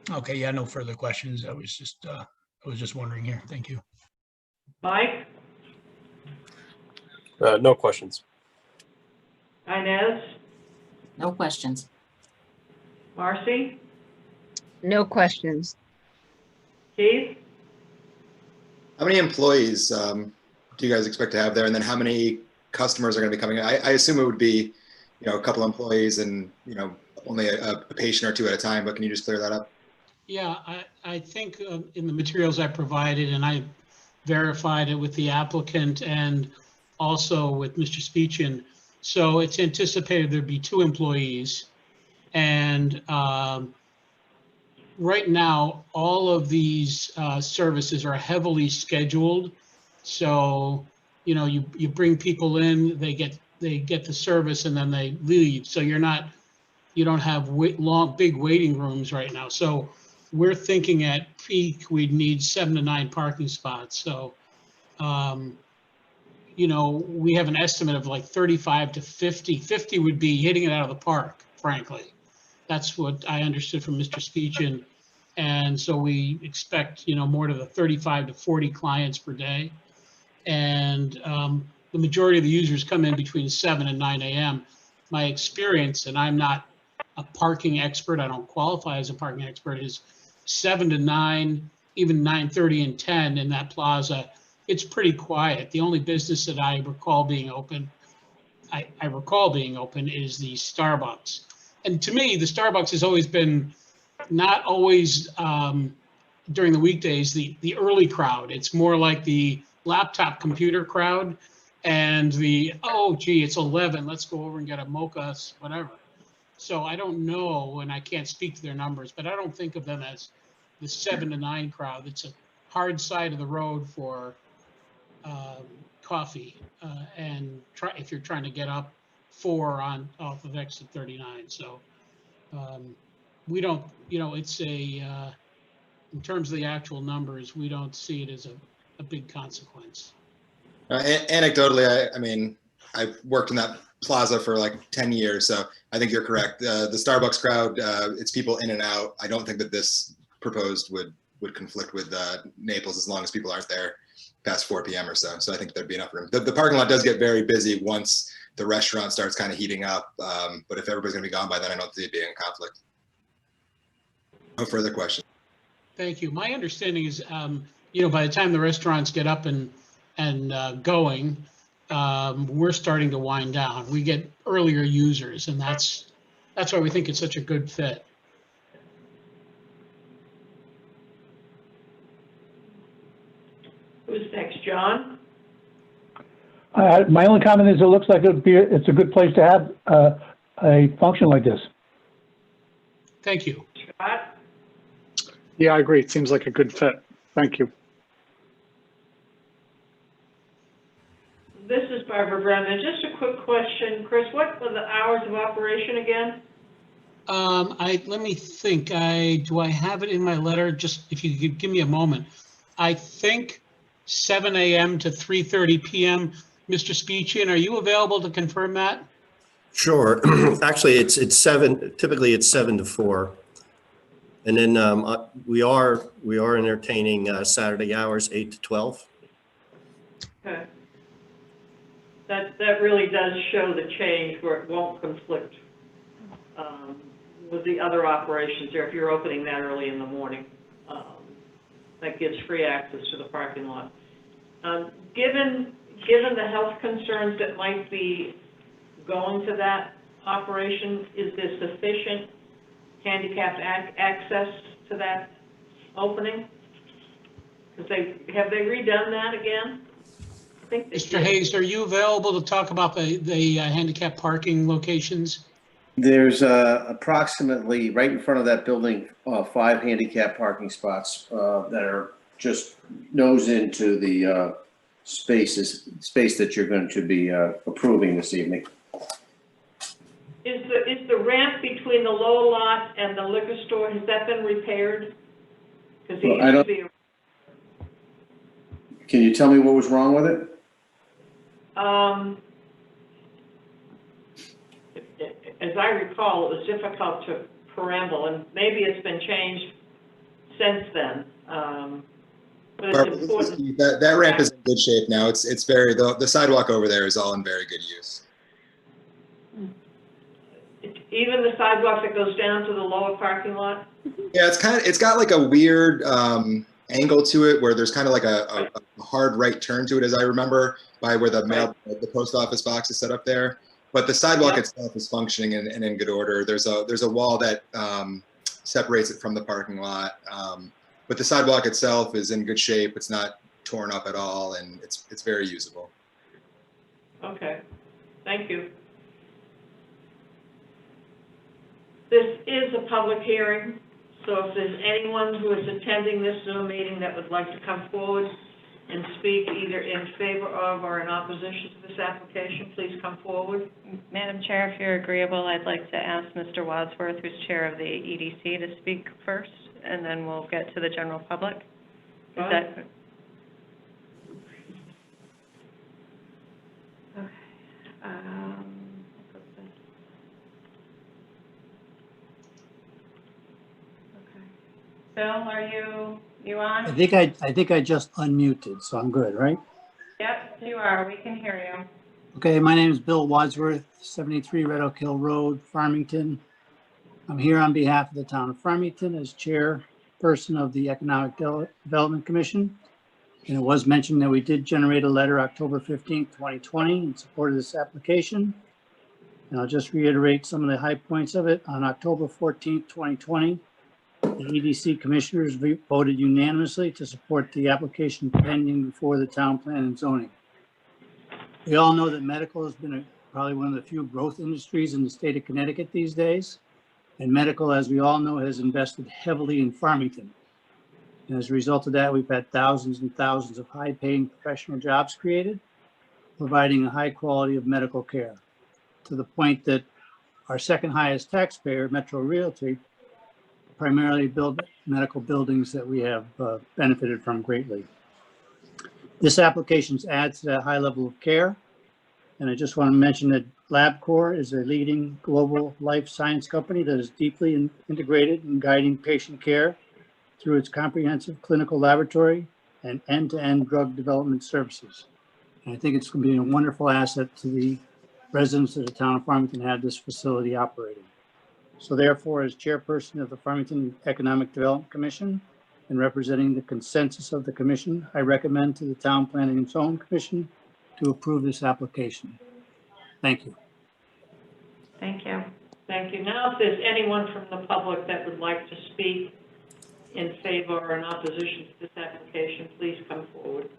Okay, yeah, no further questions. I was just wondering here. Thank you. Mike? No questions. Inez? No questions. Marcy? No questions. Keith? How many employees do you guys expect to have there? And then how many customers are going to be coming in? I assume it would be, a couple employees and, only a patient or two at a time, but can you just clear that up? Yeah, I think in the materials I provided, and I verified it with the applicant and also with Mr. Speechin. So it's anticipated there'd be 2 employees. And right now, all of these services are heavily scheduled. So, you bring people in, they get the service, and then they leave. So you don't have big waiting rooms right now. So we're thinking at peak, we'd need 7 to 9 parking spots. So, we have an estimate of like 35 to 50. 50 would be hitting it out of the park, frankly. That's what I understood from Mr. Speechin. And so we expect, more to the 35 to 40 clients per day. And the majority of the users come in between 7 and 9 a.m. My experience, and I'm not a parking expert, I don't qualify as a parking expert, is 7 to 9, even 9:30 and 10 in that plaza. It's pretty quiet. The only business that I recall being open is the Starbucks. And to me, the Starbucks has always been not always during the weekdays, the early crowd. It's more like the laptop computer crowd and oh, gee, it's 11. Let's go over and get a mocha, whatever. So I don't know, and I can't speak to their numbers, but I don't think of them as the 7 to 9 crowd. It's a hard side of the road for coffee, and if you're trying to get up 4 off of exit 39. So we don't, it's in terms of the actual numbers, we don't see it as a big consequence. Anecdotally, I mean, I've worked in that plaza for like 10 years, so I think you're correct. The Starbucks crowd, it's people in and out. I don't think that this proposed would conflict with Naples as long as people aren't there past 4 p.m. or so. So I think there'd be enough room. The parking lot does get very busy once the restaurant starts kind of heating up, but if everybody's going to be gone by then, I don't see it being a conflict. No further questions. Thank you. My understanding is, by the time the restaurants get up and going, we're starting to wind down. We get earlier users, and that's why we think it's such a good fit. Who's next, John? My only comment is it looks like it's a good place to have a function like this. Thank you. Scott? Yeah, I agree. It seems like a good fit. Thank you. This is Barbara Brennan. Just a quick question. Chris, what were the hours of operation again? Let me think. Do I have it in my letter? Just if you could give me a moment. I think 7 a.m. to 3:30 p.m. Mr. Speechian, are you available to confirm that? Sure. Actually, it's 7, typically it's 7 to 4. And then we are entertaining Saturday hours, 8 to 12. Okay. That really does show the change where it won't conflict with the other operations there if you're opening that early in the morning. That gives free access to the parking lot. Given the health concerns that might be going to that operation, is there sufficient handicapped access to that opening? Because have they redone that again? I think they Mr. did. Hayes, are you available to talk about the handicap parking locations? There's approximately, right in front of that building, 5 handicap parking spots that are just nose into the space that you're going to be approving this evening. Is the ramp between the lower lot and the liquor store, has that been repaired? Because Well, it used to be. Can you tell me what was wrong with it? As I recall, it was difficult to perambule, and maybe it's been changed since then. But it's Barbara, important. that ramp is in good shape now. It's very, the sidewalk over there is all in very good use. Even the sidewalk that goes down to the lower parking lot? Yeah, it's got like a weird angle to it where there's kind of like a hard right turn to it, as I remember, by where the post office box is set up there. But the sidewalk itself is functioning and in good order. There's a wall that separates it from the parking lot. But the sidewalk itself is in good shape. It's not torn up at all, and it's very usable. Okay, thank you. This is a public hearing, so if there's anyone who is attending this Zoom meeting that would like to come forward and speak either in favor of or in opposition to this application, please come forward. Madam Chair, if you're agreeable, I'd like to ask Mr. Wadsworth, who's chair of the EDC, to speak first, and then we'll get to the general public. Is that? Okay. Bill, are you on? I think I just unmuted, so I'm good, right? Yep, you are. We can hear you. Okay, my name is Bill Wadsworth, 73 Red Oak Hill Road, Farmington. I'm here on behalf of the town of Farmington as chairperson of the Economic Development Commission. And it was mentioned that we did generate a letter October 15th, 2020 in support of this application. And I'll just reiterate some of the high points of it. On October 14th, 2020, the EDC commissioners voted unanimously to support the application pending before the town plan and zoning. We all know that medical has been probably one of the few growth industries in the state of Connecticut these days. And medical, as we all know, has invested heavily in Farmington. And as a result of that, we've had thousands and thousands of high-paying professional jobs created, providing a high quality of medical care, to the point that our second highest taxpayer, Metro Realty, primarily build medical buildings that we have benefited from greatly. This application adds to that high level of care. And I just want to mention that LabCorp is a leading global life science company that is deeply integrated in guiding patient care through its comprehensive clinical laboratory and end-to-end drug development services. And I think it's going to be a wonderful asset to the residents of the town of Farmington to have this facility operating. So therefore, as chairperson of the Farmington Economic Development Commission and representing the consensus of the commission, I recommend to the Town Planning and Zoning Commission to approve this application. Thank you. Thank you. Thank you. Now, if there's anyone from the public that would like to speak in favor or in opposition to this application, please come forward.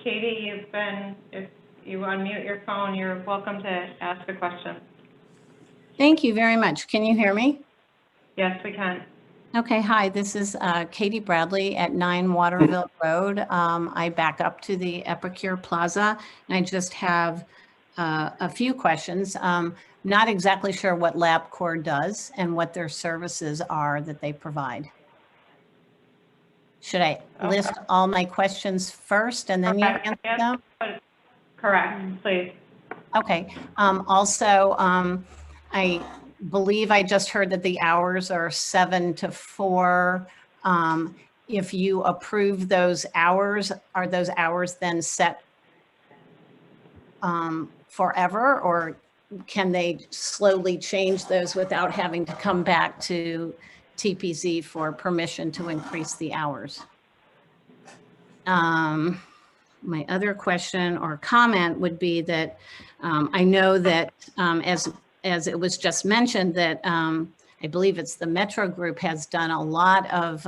Katie, if you unmute your phone, you're welcome to ask a question. Thank you very much. Can you hear me? Yes, we can. Okay, hi, this is Katie Bradley at 9 Waterville Road. I back up to the Epicure Plaza, and I just have a few questions. Not exactly sure what LabCorp does and what their services are that they provide. Should I list all my questions first and then you answer them? Correct, please. Okay. Also, I believe I just heard that the hours are 7 to 4. If you approve those hours, are those hours then set forever, or can they slowly change those without having to come back to TPZ for permission to increase the hours? My other question or comment would be that I know that as it was just mentioned that I believe it's the Metro Group has done a lot of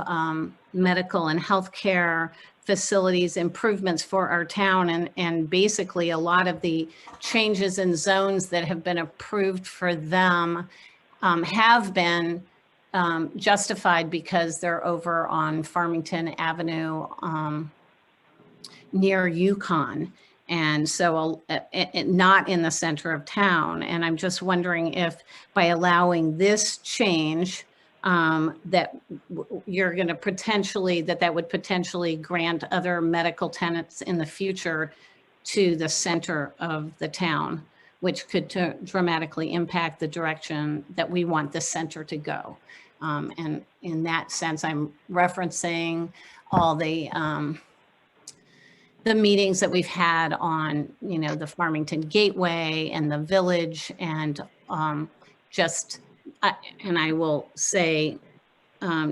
medical and healthcare facilities improvements for our town, and basically a lot of the changes in zones that have been approved for them have been justified because they're over on Farmington Avenue near Yukon, and so not in the center of town. And I'm just wondering if by allowing this change that you're going to potentially, that would potentially grant other medical tenants in the future to the center of the town, which could dramatically impact the direction that we want the center to go. And in that sense, I'm referencing all the meetings that we've had on, you know, the Farmington Gateway and the Village, and and I will say,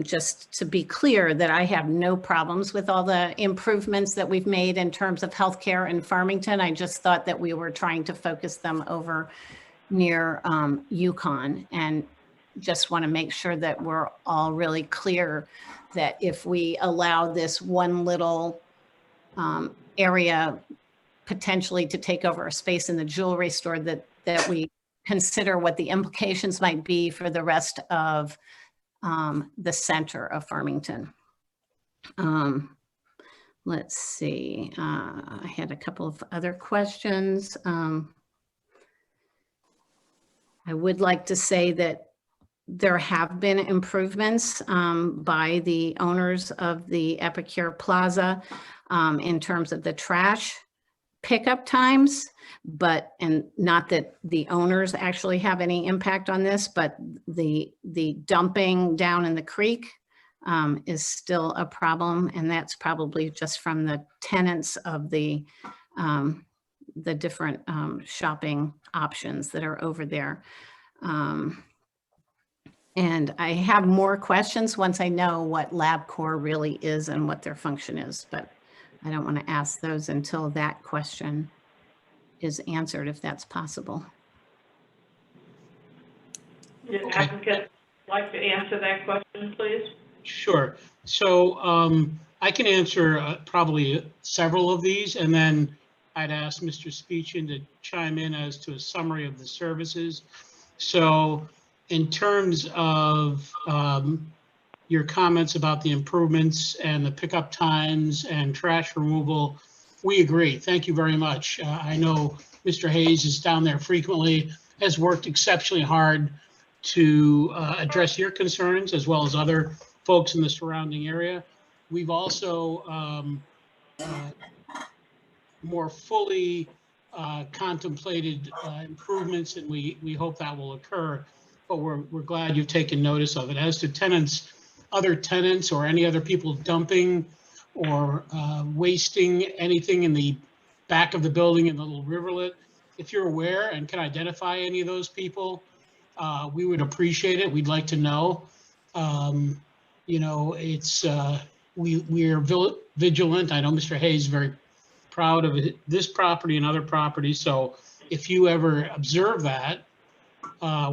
just to be clear, that I have no problems with all the improvements that we've made in terms of healthcare in Farmington. I just thought that we were trying to focus them over near Yukon, and just want to make sure that we're all really clear that if we allow this one little area potentially to take over a space in the jewelry store, that we consider what the implications might be for the rest of the center of Farmington. Let's see, I had a couple of other questions. I would like to say that there have been improvements by the owners of the Epicure Plaza in terms of the trash pickup times, and not that the owners actually have any impact on this, but the dumping down in the creek is still a problem, and that's probably just from the tenants of the different shopping options that are over there. And I have more questions once I know what LabCorp really is and what their function is, but I don't want to ask those until that question is answered, if that's possible. Would the applicant like to answer that question, please? Sure. So I can answer probably several of these, and then I'd ask Mr. Speechin to chime in as to a summary of the services. So in terms of your comments about the improvements and the pickup times and trash removal, we agree. Thank you very much. I know Mr. Hayes is down there frequently, has worked exceptionally hard to address your concerns as well as other folks in the surrounding area. We've also more fully contemplated improvements, and we hope that will occur, but we're glad you've taken notice of it. As to tenants, other tenants or any other people dumping or wasting anything in the back of the building in the little rivulet, if you're aware and can identify any of those people, we would appreciate it. We'd like to know. You know, it's we are vigilant. I know Mr. Hayes is very proud of this property and other properties. So if you ever observe that,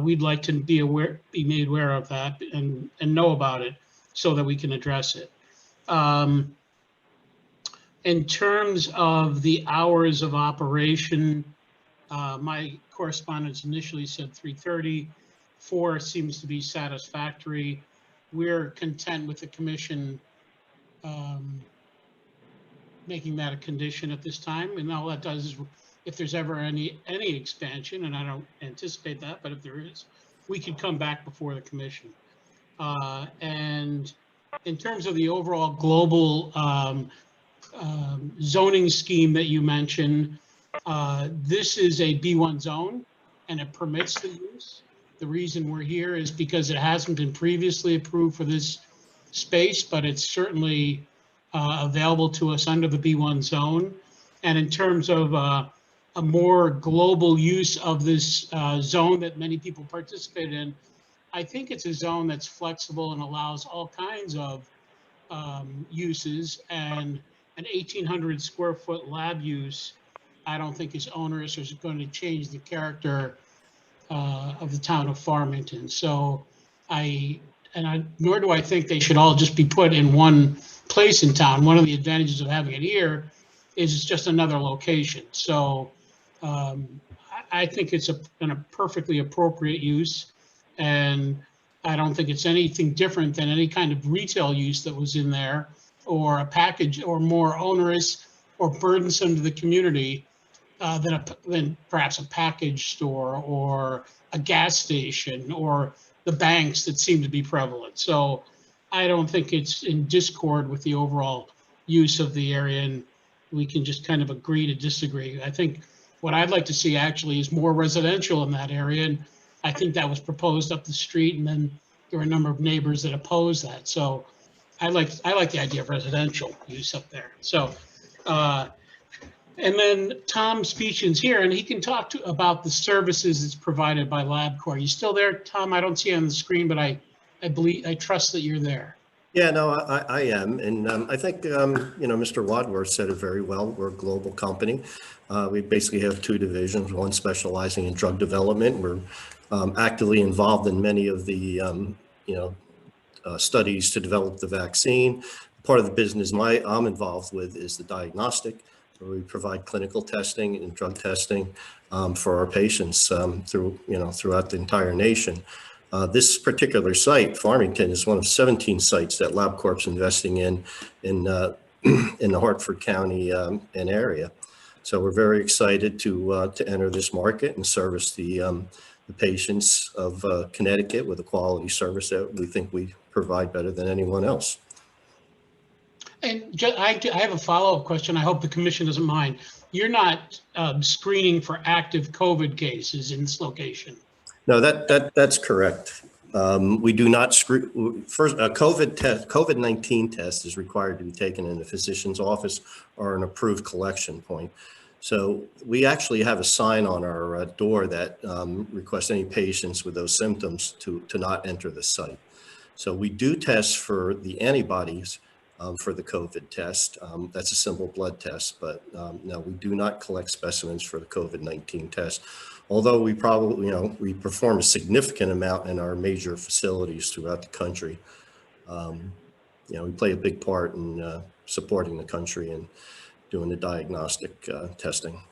we'd like to be made aware of that and know about it so that we can address it. In terms of the hours of operation, my correspondence initially said 3:30. 4 seems to be satisfactory. we're content with the commission making that a condition at this time. And all that does is, if there's ever any expansion, and I don't anticipate that, but if there is, we could come back before the commission. And in terms of the overall global zoning scheme that you mentioned, this is a B1 zone and it permits the use. The reason we're here is because it hasn't been previously approved for this space, but it's certainly available to us under the B1 zone. And in terms of a more global use of this zone that many people participate in, I think it's a zone that's flexible and allows all kinds of uses, and an 1,800 square foot lab use, I don't think is onerous or is going to change the character of the town of Farmington. So nor do I think they should all just be put in one place in town. One of the advantages of having it here is it's just another location. So I think it's a perfectly appropriate use, and I don't think it's anything different than any kind of retail use that was in there, or a package, or more onerous or burdensome to the community than perhaps a package store or a gas station or the banks that seem to be prevalent. So I don't think it's in discord with the overall use of the area, and we can just kind of agree to disagree. I think what I'd like to see actually is more residential in that area, and I think that was proposed up the street, and then there were a number of neighbors that opposed that. So I like the idea of residential use up there. So, and then Tom Speechin's here, and he can talk about the services that's provided by LabCorp. You still there, Tom? I don't see you on the screen, but I trust that you're there. Yeah, no, I am. And I think, Mr. Wadworth said it very well. We're a global company. We basically have two divisions, one specializing in drug development. We're actively involved in many of the, studies to develop the vaccine. Part of the business I'm involved with is the diagnostic. So we provide clinical testing and drug testing for our patients throughout the entire nation. This particular site, Farmington, is one of 17 sites that LabCorp's investing in the Hartford County and area. So we're very excited to enter this market and service the patients of Connecticut with a quality service that we think we provide better than anyone else. And I have a follow-up question. I hope the commission doesn't mind. You're not screening for active COVID cases in this location? No, that's correct. We do not screen. First, a COVID-19 test is required to be taken in a physician's office or an approved collection point. So we actually have a sign on our door that requests any patients with those symptoms to not enter the site. So we do test for the antibodies for the COVID test. That's a simple blood test, but no, we do not collect specimens for the COVID-19 test. Although we probably, we perform a significant amount in our major facilities throughout the country. We play a big part in supporting the country and doing the diagnostic testing.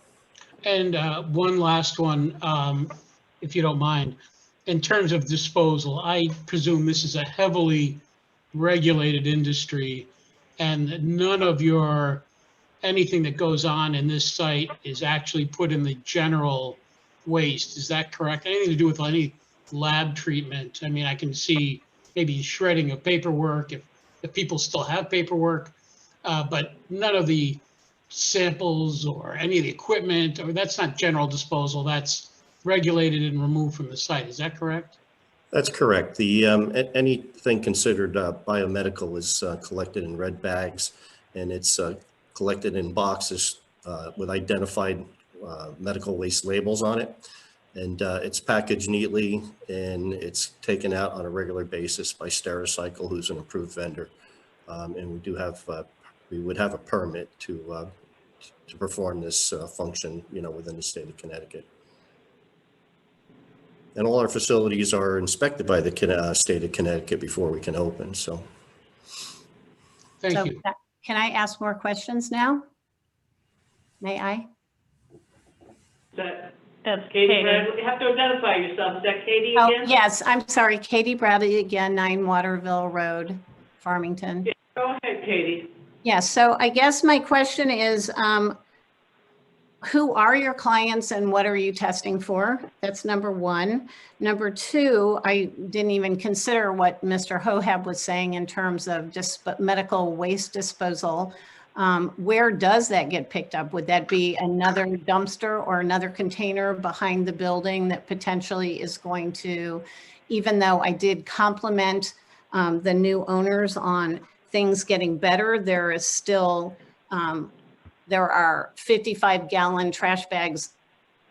And one last one, if you don't mind. In terms of disposal, I presume this is a heavily regulated industry, and none of anything that goes on in this site is actually put in the general waste. Is that correct? Anything to do with any lab treatment? I mean, I can see maybe shredding of paperwork if people still have paperwork, but none of the samples or any of the equipment, or that's not general disposal, that's regulated and removed from the site. Is that correct? That's correct. The anything considered biomedical is collected in red bags, and it's collected in boxes with identified medical waste labels on it, and it's packaged neatly, and it's taken out on a regular basis by Stericycle, who's an approved vendor, and we would have a permit to perform this function, within the state of Connecticut. And all our facilities are inspected by the state of Connecticut before we can open. So, thank you. Can I ask more questions now? May I? That's Katie Katie. Bradley, you have to identify yourself. Is that Katie Oh, again? yes, I'm sorry, Katie Bradley again, 9 Waterville Road, Farmington. Go ahead, Katie. Yeah, so I guess my question is, who are your clients and what are you testing for? That's number one. Number two, I didn't even consider what Mr. Hohab was saying in terms of just medical waste disposal. Where does that get picked up? Would that be another dumpster or another container behind the building that potentially is going to, even though I did compliment the new owners on things getting better, there is still, there are 55-gallon trash bags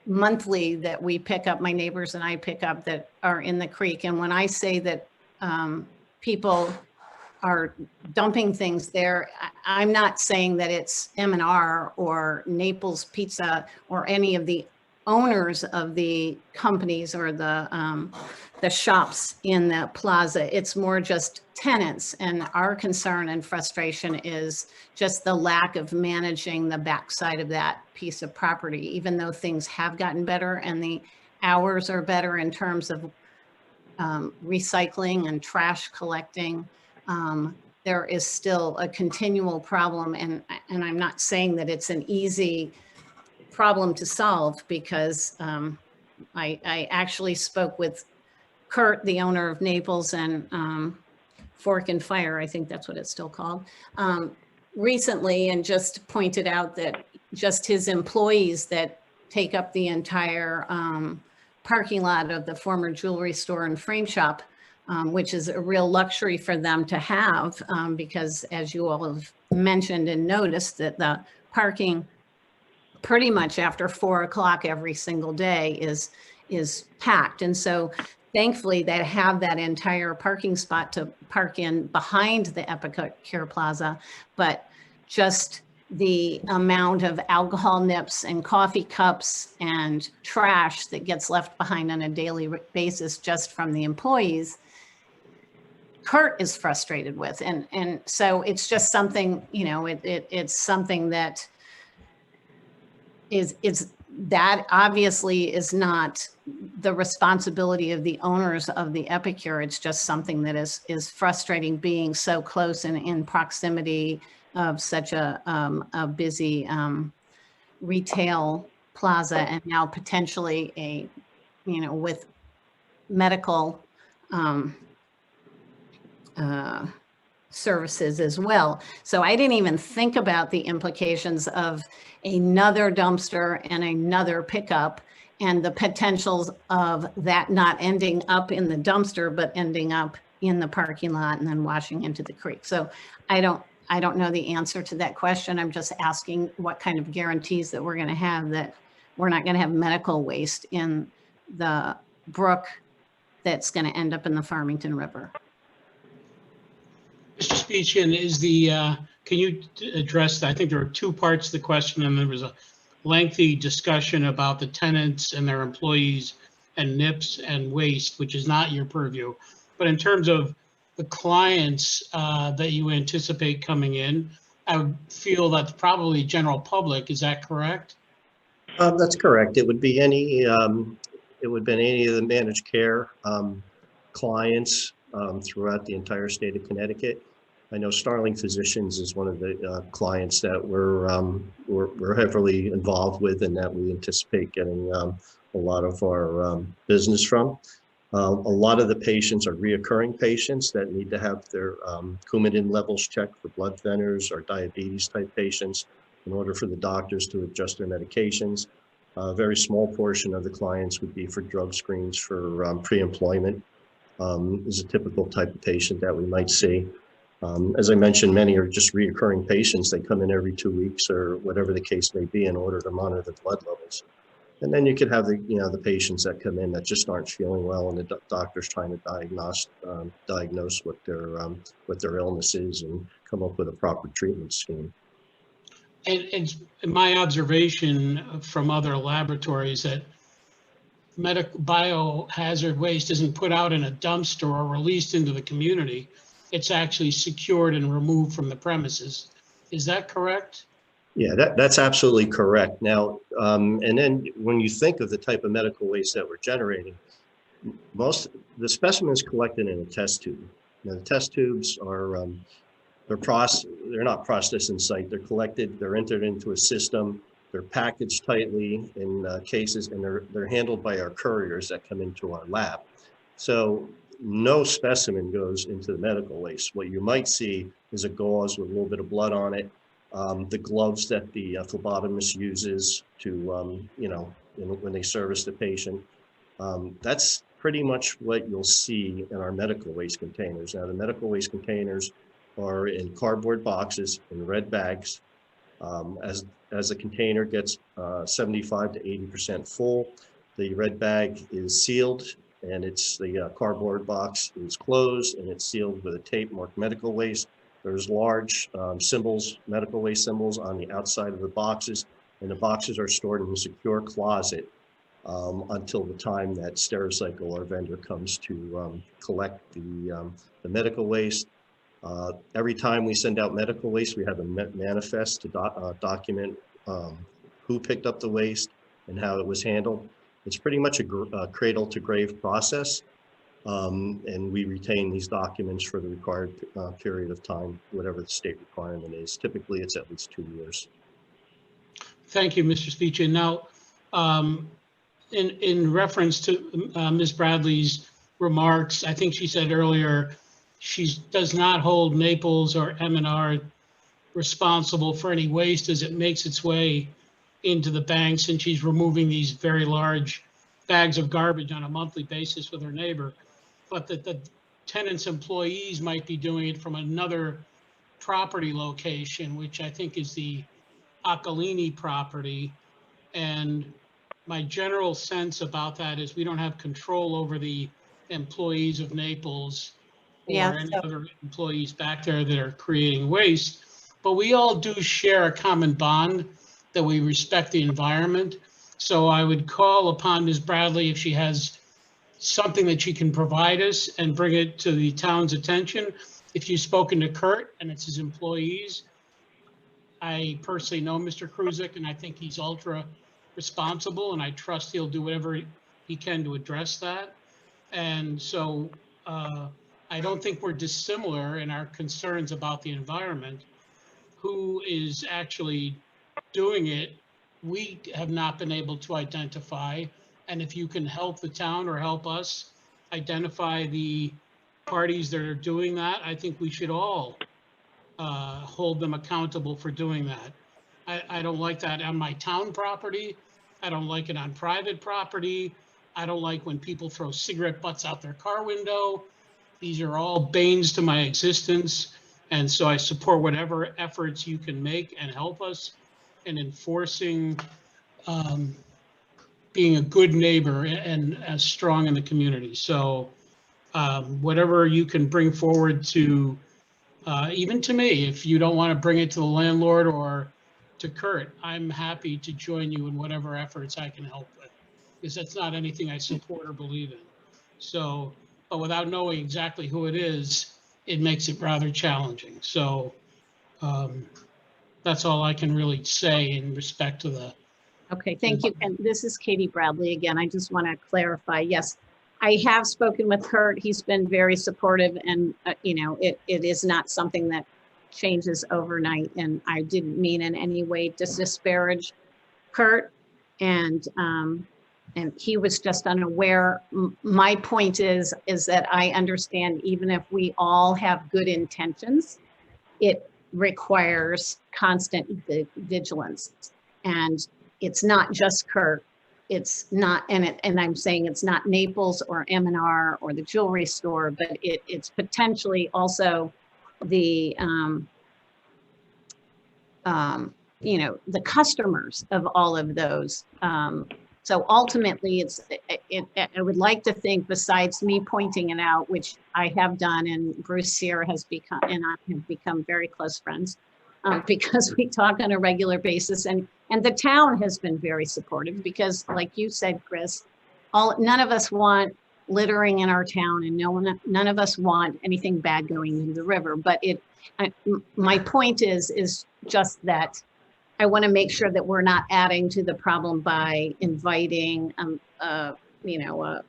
monthly that we pick up, my neighbors and I pick up, that are in the creek. And when I say that people are dumping things there, I'm not saying that it's M&R or Naples Pizza or any of the owners of the companies or the shops in the plaza. It's more just tenants. And our concern and frustration is just the lack of managing the backside of that piece of property, even though things have gotten better and the hours are better in terms of recycling and trash collecting. There is still a continual problem, and I'm not saying that it's an easy problem to solve, because I actually spoke with Kurt, the owner of Naples and Fork and Fire, I think that's what it's still called, recently, and just pointed out that just his employees that take up the entire parking lot of the former jewelry store and frame shop, which is a real luxury for them to have, because as you all have mentioned and noticed, that the parking pretty much after 4 o'clock every single day is packed. And so thankfully they have that entire parking spot to park in behind the Epicure Plaza, but just the amount of alcohol nips and coffee cups and trash that gets left behind on a daily basis just from the employees, Kurt is frustrated with. And so it's just something, you know, it's something that is that obviously is not the responsibility of the owners of the Epicure. It's just something that is frustrating, being so close and in proximity of such a busy retail plaza, and now potentially a, you know, with medical services as well. So I didn't even think about the implications of another dumpster and another pickup, and the potentials of that not ending up in the dumpster, but ending up in the parking lot and then washing into the creek. So I don't know the answer to that question. I'm just asking what kind of guarantees that we're going to have that we're not going to have medical waste in the brook that's going to end up in the Farmington River. Mr. Spechian, is the, can you address that? I think there are two parts to the question, and there was a lengthy discussion about the tenants and their employees and NIPS and waste, which is not your purview. But in terms of the clients that you anticipate coming in, I would feel that's probably general public. Is that correct? That's correct. It would be any of the managed care clients throughout the entire state of Connecticut. I know Starling Physicians is one of the clients that we're heavily involved with, and that we anticipate getting a lot of our business from. A lot of the patients are reoccurring patients that need to have their Coumadin levels checked for blood thinners or diabetes type patients in order for the doctors to adjust their medications. A very small portion of the clients would be for drug screens for pre-employment. Is a typical type of patient that we might see. As I mentioned, many are just reoccurring patients. They come in every 2 weeks or whatever the case may be in order to monitor the blood levels. And then you could have the patients that come in that just aren't feeling well, and the doctor's trying to diagnose what their illness is and come up with a proper treatment scheme. And my observation from other laboratories that biohazard waste isn't put out in a dumpster or released into the community. It's actually secured and removed from the premises. Is that correct? Yeah, that's absolutely correct. Now, and then when you think of the type of medical waste that we're generating, the specimens collected in a test tube. Now, the test tubes are, they're not processed in site. They're collected, they're entered into a system, they're packaged tightly in cases, and they're handled by our couriers that come into our lab. So no specimen goes into the medical waste. What you might see is a gauze with a little bit of blood on it, the gloves that the phlebotomist uses to, when they service the patient. That's pretty much what you'll see in our medical waste containers. Now, the medical waste containers are in cardboard boxes in red bags. As the container gets 75 to 80% full, the red bag is sealed, and the cardboard box is closed and it's sealed with a tape marked medical waste. There's large symbols, medical waste symbols on the outside of the boxes, and the boxes are stored in a secure closet until the time that Stericycle, our vendor, comes to collect the medical waste. Every time we send out medical waste, we have a manifest to document who picked up the waste and how it was handled. It's pretty much a cradle to grave process. And we retain these documents for the required period of time, whatever the state requirement is. Typically, it's at least 2 years. Thank you, Mr. Speech. And now, in reference to Ms. Bradley's remarks, I think she said earlier, she does not hold Naples or M&R responsible for any waste as it makes its way into the banks, and she's removing these very large bags of garbage on a monthly basis with her neighbor. But that the tenant's employees might be doing it from another property location, which I think is the Acalini property. And my general sense about that is we don't have control over the employees of Naples or any other employees back there that are creating waste. But we all do share a common bond that we respect the environment. So I would call upon Ms. Bradley if she has something that she can provide us and bring it to the town's attention. If you've spoken to Kurt and it's his employees, I personally know Mr. Kruzik, and I think he's ultra responsible, and I trust he'll do whatever he can to address that. And so I don't think we're dissimilar in our concerns about the environment. Who is actually doing it, we have not been able to identify. And if you can help the town or help us identify the parties that are doing that, I think we should all hold them accountable for doing that. I don't like that on my town property. I don't like it on private property. I don't like when people throw cigarette butts out their car window. These are all banes to my existence. And so I support whatever efforts you can make and help us in enforcing being a good neighbor and as strong in the community. So whatever you can bring forward to, even to me, if you don't want to bring it to the landlord or to Kurt, I'm happy to join you in whatever efforts I can help with, because that's not anything I support or believe in. So, but without knowing exactly who it is, it makes it rather challenging. So that's all I can really say in respect to the. Okay, thank you. And this is Katie Bradley again. I just want to clarify. Yes, I have spoken with Kurt. He's been very supportive, and it is not something that changes overnight. And I didn't mean in any way to disparage Kurt, and he was just unaware. My point is that I understand even if we all have good intentions, it requires constant vigilance. And it's not just Kurt. It's not, and I'm saying it's not Naples or M&R or the jewelry store, but it's potentially also the, the customers of all of those. So ultimately, I would like to think, besides me pointing it out, which I have done, and Bruce Sear has become, and I have become very close friends because we talk on a regular basis, and the town has been very supportive because, like you said, Chris, none of us want littering in our town, and none of us want anything bad going into the river. But my point is just that I want to make sure that we're not adding to the problem by inviting, you know, a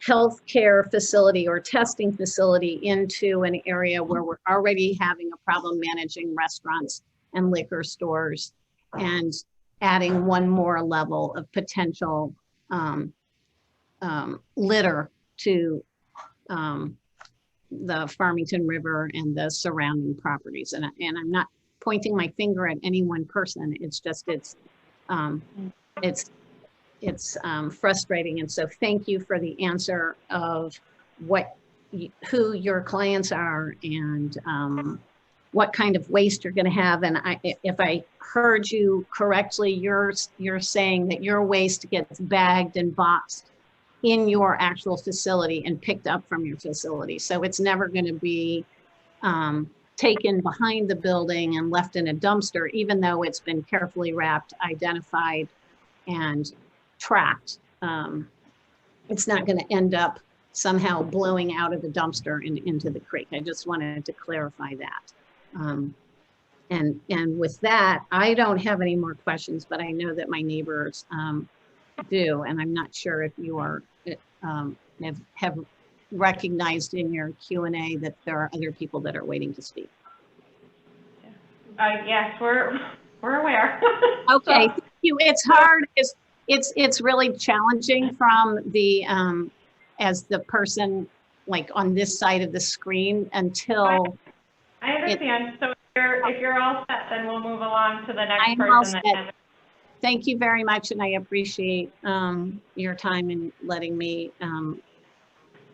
healthcare facility or testing facility into an area where we're already having a problem managing restaurants and liquor stores, and adding one more level of potential litter to the Farmington River and the surrounding properties. And I'm not pointing my finger at any one person. It's just, it's frustrating. And so thank you for the answer of who your clients are and what kind of waste you're going to have. And if I heard you correctly, you're saying that your waste gets bagged and boxed in your actual facility and picked up from your facility. So it's never going to be taken behind the building and left in a dumpster, even though it's been carefully wrapped, identified, and tracked. It's not going to end up somehow blowing out of the dumpster and into the creek. I just wanted to clarify that. And with that, I don't have any more questions, but I know that my neighbors do, and I'm not sure if you are have recognized in your Q&A that there are other people that are waiting to speak. Yes, we're aware. Okay, thank you. It's hard. It's really challenging from the as the person like on this side of the screen until. I understand. So if you're all set, then we'll move along to the next I'm all person. set. Thank you very much, and I appreciate your time in letting me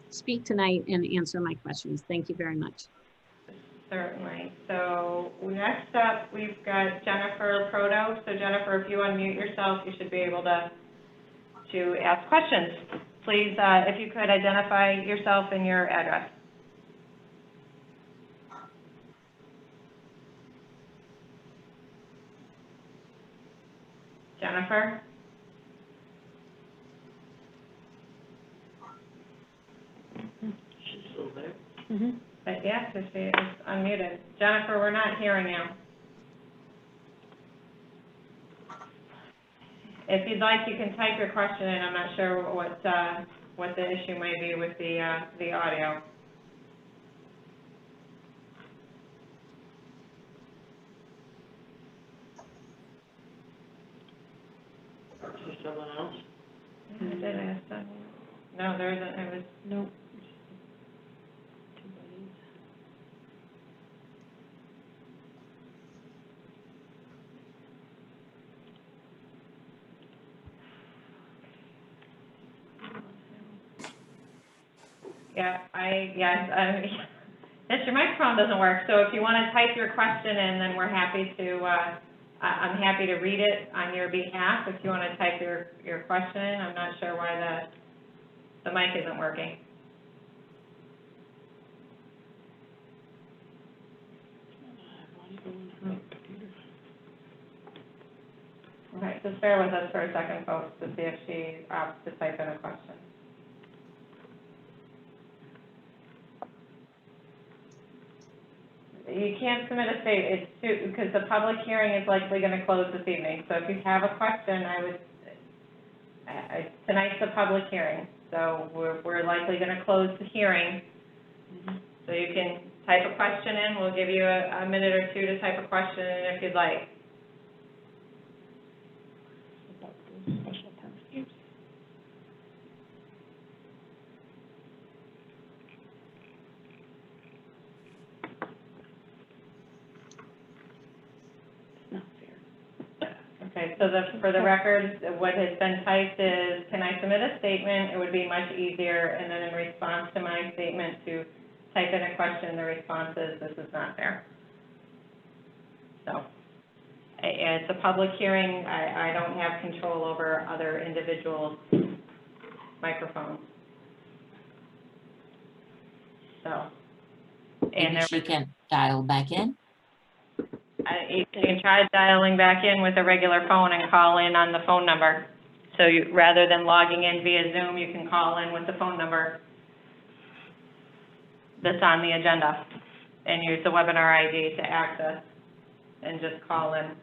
speak tonight and answer my questions. Thank you very much. Certainly. So next up, we've got Jennifer Proto. So Jennifer, if you unmute yourself, you should be able to ask questions. Please, if you could identify yourself and your address. Jennifer? She's still there. But yes, if she is unmuted. Jennifer, we're not hearing you. If you'd like, you can type your question in. I'm not sure what the issue might be with the audio. Is there someone else? I did ask that. No, there isn't. It was, nope. Yes, your microphone doesn't work, so if you want to type your question in, then we're happy to, I'm happy to read it on your behalf. If you want to type your question in, I'm not sure why the mic isn't working. Okay, just bear with us for a second, folks, to see if she opts to type in a question. You can't submit a statement, because the public hearing is likely going to close this evening. So if you have a question, tonight's the public hearing, so we're likely going to close the hearing. So you can type a question in. We'll give you a minute or two to type a question in if you'd like. Okay, so for the record, what has been typed is, can I submit a statement? It would be much easier, and then in response to my statement, to type in a question, the response is, this is not fair. So, it's a public hearing. I don't have control over other individuals' microphones. So, and Maybe she can dial back in. You can try dialing back in with a regular phone and call in on the phone number. So rather than logging in via Zoom, you can call in with the phone number that's on the agenda and use the webinar ID to access and just call in.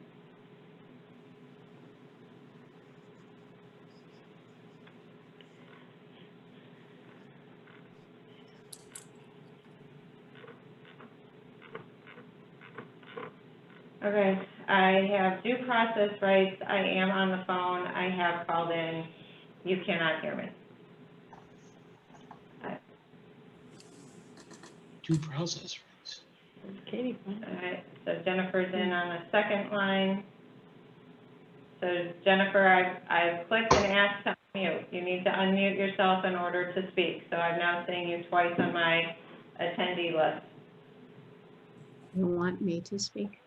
Okay, I have due process rights. I am on the phone. I have called in. You cannot hear me. Due process rights. Katie. All right, so Jennifer's in on the second line. So Jennifer, I've clicked and asked to unmute. You need to unmute yourself in order to speak. So I'm now seeing you twice on my attendee list. You want me to speak?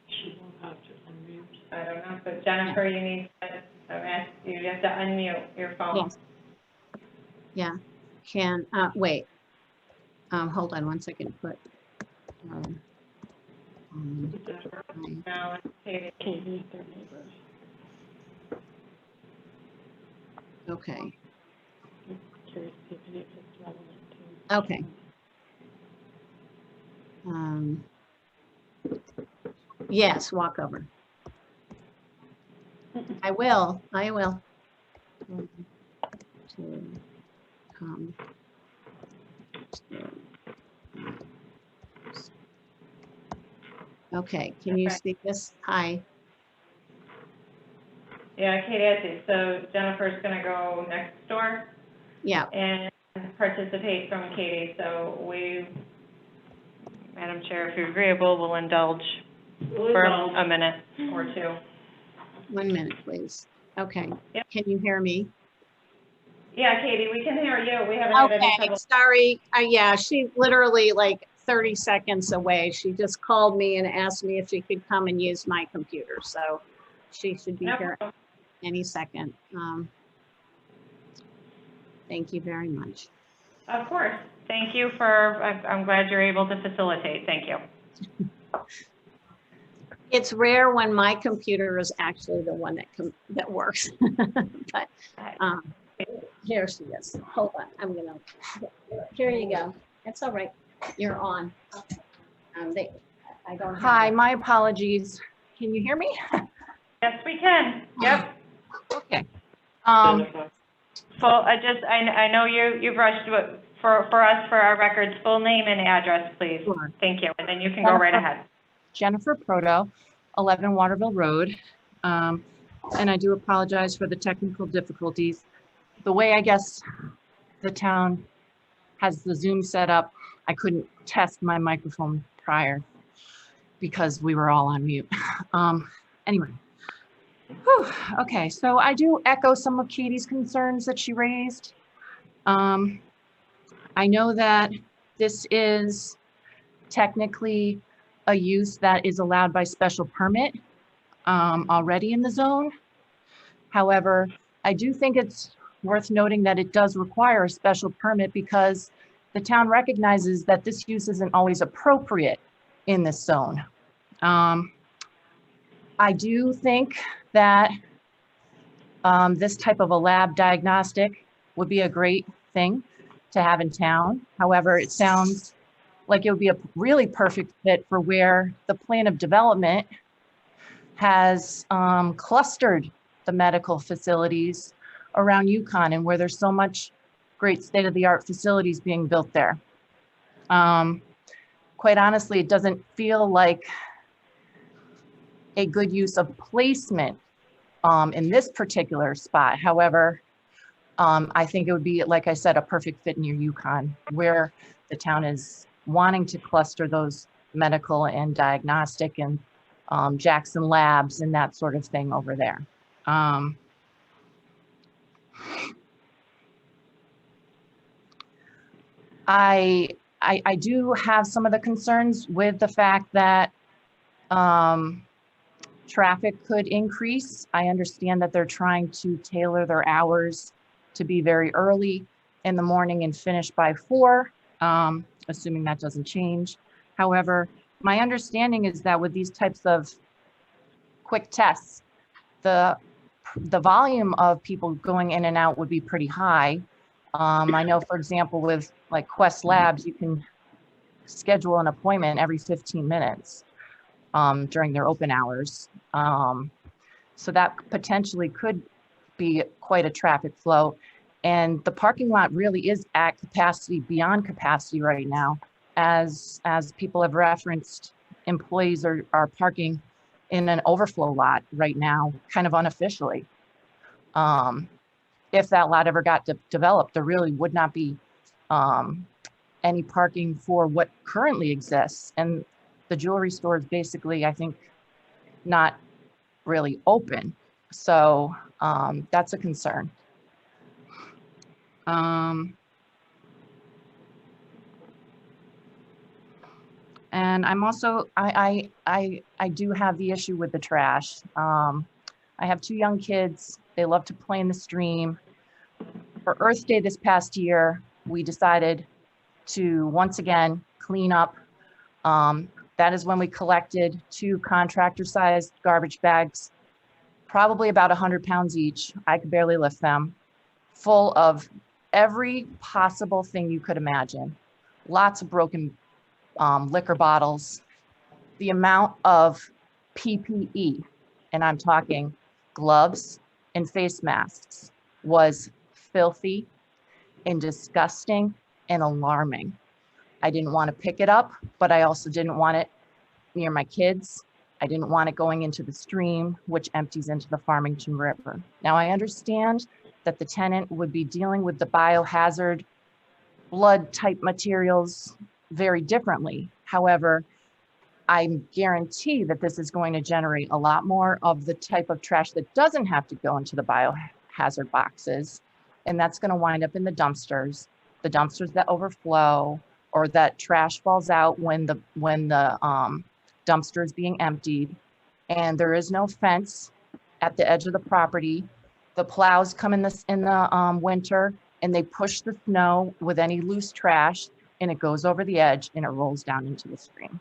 She won't have to unmute. I don't know, but Jennifer, you need to, you have to unmute your phone. Yes. Yeah, wait. Hold on one second, put. Now, Katie. Katie, their neighbor. Okay, Curious to see if it's relevant to. yes, walk over. I will. Okay, can you speak this? Hi. Yeah, Katie, I see. So Jennifer's gonna go next door Yeah, and participate from Katie. So we, Madam Chair, if you're agreeable, we'll indulge for a minute or two. 1 minute, please. Okay, Yep. can you hear me? Yeah, Katie, we can hear you. We haven't had any Okay, trouble. sorry. Yeah, she's literally like 30 seconds away. She just called me and asked me if she could come and use my computer. So she should be No here problem. any second. Thank you very much. Of course. Thank you for, I'm glad you're able to facilitate. Thank you. It's rare when my computer is actually the one that works. But here she is. Hold on. Here you go. It's all right. You're on. I don't have Hi, my apologies. Can you hear me? Yes, we can. Yep. Okay. Full, I know you've rushed, but for us, for our records, full name and address, please. Sure. Thank you. And then you can go right ahead. Jennifer Proto, 11 Waterville Road. And I do apologize for the technical difficulties. The way I guess the town has the Zoom set up, I couldn't test my microphone prior because we were all on mute. Anyway. Whew. Okay, so I do echo some of Katie's concerns that she raised. I know that this is technically a use that is allowed by special permit already in the zone. However, I do think it's worth noting that it does require a special permit because the town recognizes that this use isn't always appropriate in this zone. I do think that this type of a lab diagnostic would be a great thing to have in town. However, it sounds like it would be a really perfect fit for where the plan of development has clustered the medical facilities around Yukon and where there's so much great state-of-the-art facilities being built there. Quite honestly, it doesn't feel like a good use of placement in this particular spot. However, I think it would be, like I said, a perfect fit near Yukon, where the town is wanting to cluster those medical and diagnostic and Jackson Labs and that sort of thing over there. I do have some of the concerns with the fact that traffic could increase. I understand that they're trying to tailor their hours to be very early in the morning and finish by 4, assuming that doesn't change. However, my understanding is that with these types of quick tests, the volume of people going in and out would be pretty high. I know, for example, with like Quest Labs, you can schedule an appointment every 15 minutes during their open hours. So that potentially could be quite a traffic flow. And the parking lot really is at capacity, beyond capacity right now as people have referenced, employees are parking in an overflow lot right now, kind of unofficially. If that lot ever got developed, there really would not be any parking for what currently exists. And the jewelry store is basically, I think, not really open. So that's a concern. And I'm also, I do have the issue with the trash. I have 2 young kids. They love to play in the stream. For Earth Day this past year, we decided to once again clean up. That is when we collected 2 contractor-sized garbage bags, probably about 100 pounds each. I could barely lift them, full of every possible thing you could imagine. Lots of broken liquor bottles. The amount of PPE, and I'm talking gloves and face masks, was filthy and disgusting and alarming. I didn't want to pick it up, but I also didn't want it near my kids. I didn't want it going into the stream, which empties into the Farmington River. Now, I understand that the tenant would be dealing with the biohazard blood type materials very differently. However, I guarantee that this is going to generate a lot more of the type of trash that doesn't have to go into the biohazard boxes. And that's going to wind up in the dumpsters that overflow, or that trash falls out when the dumpster is being emptied. And there is no fence at the edge of the property. The plows come in the winter and they push the snow with any loose trash, and it goes over the edge and it rolls down into the stream.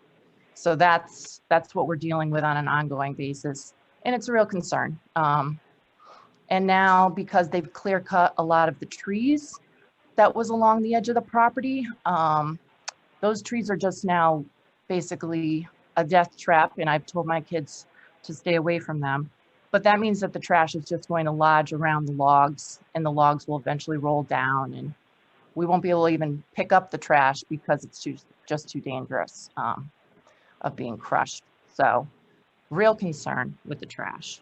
So that's what we're dealing with on an ongoing basis. And it's a real concern. And now, because they've clear cut a lot of the trees that was along the edge of the property, those trees are just now basically a death trap. And I've told my kids to stay away from them. But that means that the trash is just going to lodge around the logs, and the logs will eventually roll down, and we won't be able to even pick up the trash because it's just too dangerous of being crushed. So real concern with the trash.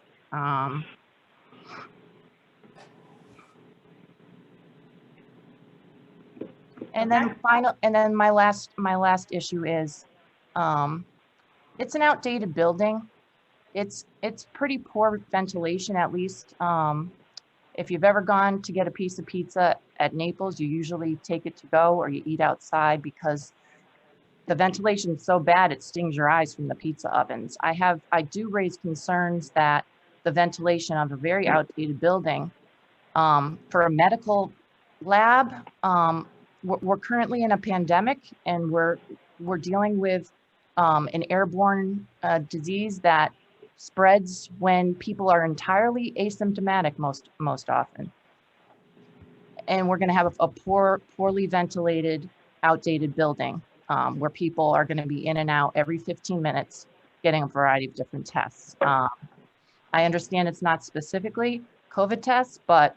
And then my last issue is, it's an outdated building. It's pretty poor ventilation, at least. If you've ever gone to get a piece of pizza at Naples, you usually take it to go or you eat outside, because the ventilation is so bad it stings your eyes from the pizza ovens. I do raise concerns that the ventilation of a very outdated building, for a medical lab, we're currently in a pandemic, and we're dealing with an airborne disease that spreads when people are entirely asymptomatic most often. And we're going to have a poorly ventilated, outdated building where people are going to be in and out every 15 minutes getting a variety of different tests. I understand it's not specifically COVID tests, but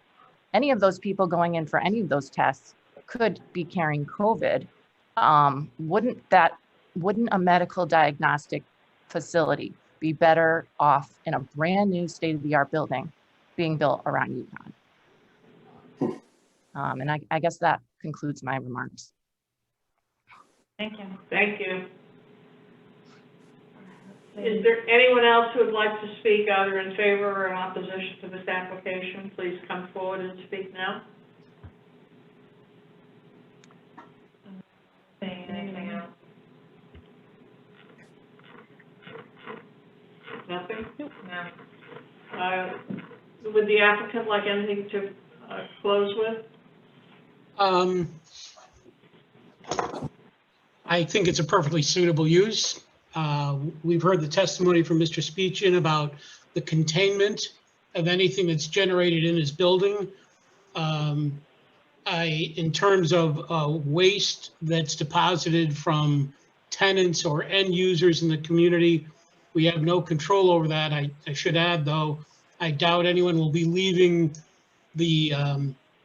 any of those people going in for any of those tests could be carrying COVID. Wouldn't a medical diagnostic facility be better off in a brand new state-of-the-art building being built around UConn? And I guess that concludes my remarks. Thank you. Thank you. Is there anyone else who would like to speak either in favor or in opposition to this application? Please come forward and speak now. Anything else? Nothing? No. Would the applicant like anything to close with? I think it's a perfectly suitable use. We've heard the testimony from Mr. Speechin about the containment of anything that's generated in his building. In terms of waste that's deposited from tenants or end users in the community, we have no control over that. I should add, though, I doubt anyone will be leaving the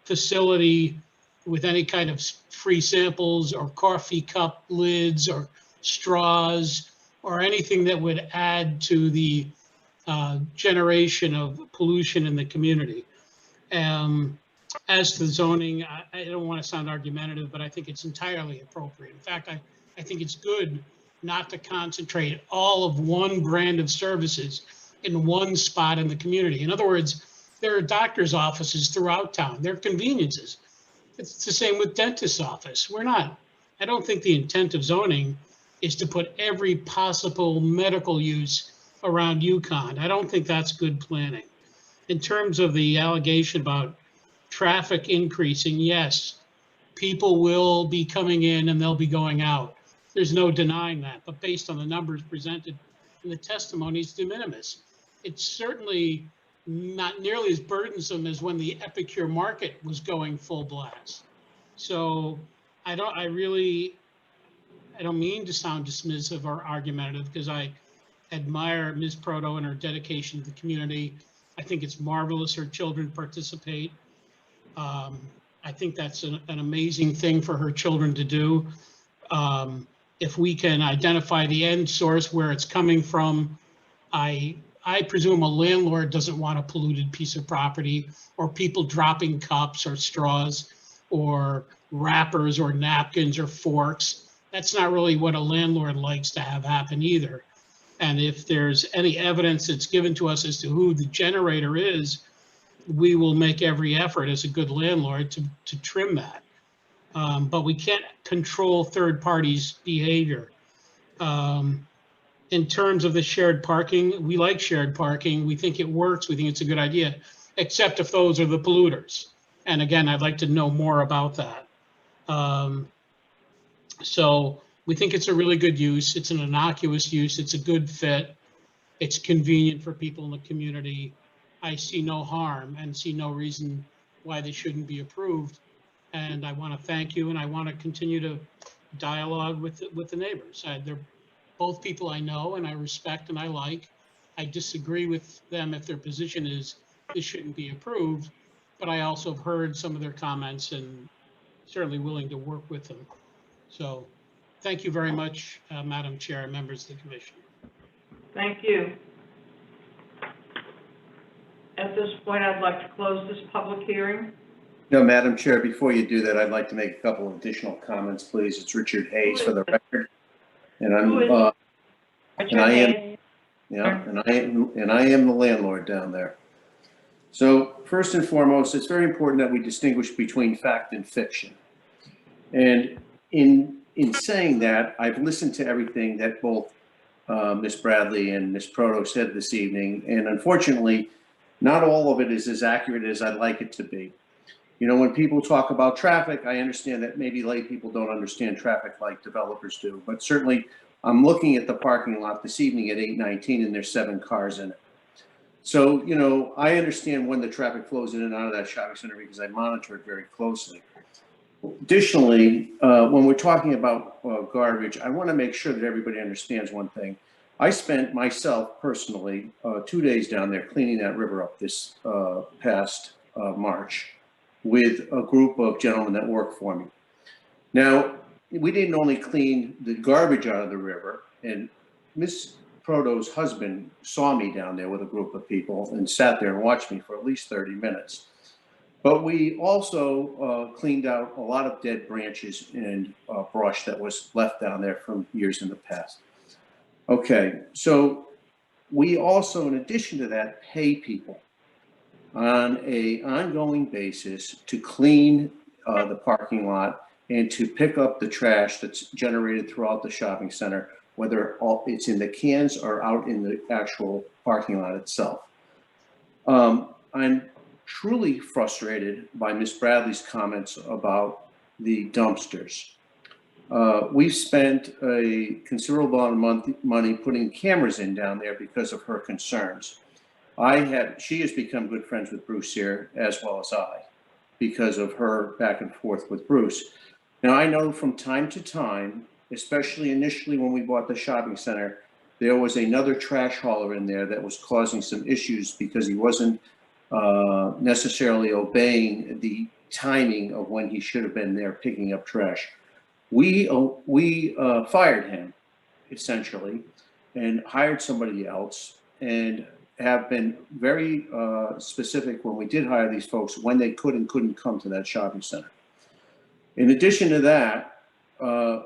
facility with any kind of free samples or coffee cup lids or straws or anything that would add to the generation of pollution in the community. As to zoning, I don't want to sound argumentative, but I think it's entirely appropriate. In fact, I think it's good not to concentrate all of one brand of services in one spot in the community. In other words, there are doctor's offices throughout town. There are conveniences. It's the same with dentist's office. I don't think the intent of zoning is to put every possible medical use around UConn. I don't think that's good planning. In terms of the allegation about traffic increasing, yes, people will be coming in and they'll be going out. There's no denying that, but based on the numbers presented in the testimony, it's de minimis. It's certainly not nearly as burdensome as when the Epicure Market was going full blast. So I don't mean to sound dismissive or argumentative, because I admire Ms. Proto and her dedication to the community. I think it's marvelous her children participate. I think that's an amazing thing for her children to do. If we can identify the end source where it's coming from, I presume a landlord doesn't want a polluted piece of property, or people dropping cups or straws or wrappers or napkins or forks. That's not really what a landlord likes to have happen either. And if there's any evidence that's given to us as to who the generator is, we will make every effort as a good landlord to trim that. But we can't control third parties' behavior. In terms of the shared parking, we like shared parking. We think it works. We think it's a good idea, except if those are the polluters. And again, I'd like to know more about that. So we think it's a really good use. It's an innocuous use. It's a good fit. It's convenient for people in the community. I see no harm and see no reason why they shouldn't be approved. And I want to thank you, and I want to continue to dialogue with the neighbors. They're both people I know and I respect and I like. I disagree with them if their position is this shouldn't be approved, but I also have heard some of their comments and certainly willing to work with them. So thank you very much, Madam Chair and members of the commission. Thank you. At this point, I'd like to close this public hearing. No, Madam Chair, before you do that, I'd like to make a couple of additional comments, please. It's Richard Hayes for the record. And I am the landlord down there. So first and foremost, it's very important that we distinguish between fact and fiction. And in saying that, I've listened to everything that both Ms. Bradley and Ms. Proto said this evening, and unfortunately, not all of it is as accurate as I'd like it to be. You know, when people talk about traffic, I understand that maybe lay people don't understand traffic like developers do, but certainly I'm looking at the parking lot this evening at 8:19 and there's 7 cars in it. So, you know, I understand when the traffic flows in and out of that shopping center because I monitor it very closely. Additionally, when we're talking about garbage, I want to make sure that everybody understands one thing. I spent myself personally 2 days down there cleaning that river up this past March with a group of gentlemen that work for me. Now, we didn't only clean the garbage out of the river, and Miss Proto's husband saw me down there with a group of people and sat there and watched me for at least 30 minutes. But we also cleaned out a lot of dead branches and brush that was left down there from years in the past. Okay, so we also, in addition to that, pay people on an ongoing basis to clean the parking lot and to pick up the trash that's generated throughout the shopping center, whether it's in the cans or out in the actual parking lot itself. I'm truly frustrated by Ms. Bradley's comments about the dumpsters. We've spent a considerable amount of money putting cameras in down there because of her concerns. She has become good friends with Bruce here, as well as I, because of her back and forth with Bruce. Now, I know from time to time, especially initially when we bought the shopping center, there was another trash hauler in there that was causing some issues because he wasn't necessarily obeying the timing of when he should have been there picking up trash. We fired him essentially and hired somebody else, and have been very specific when we did hire these folks when they could and couldn't come to that shopping center. In addition to that,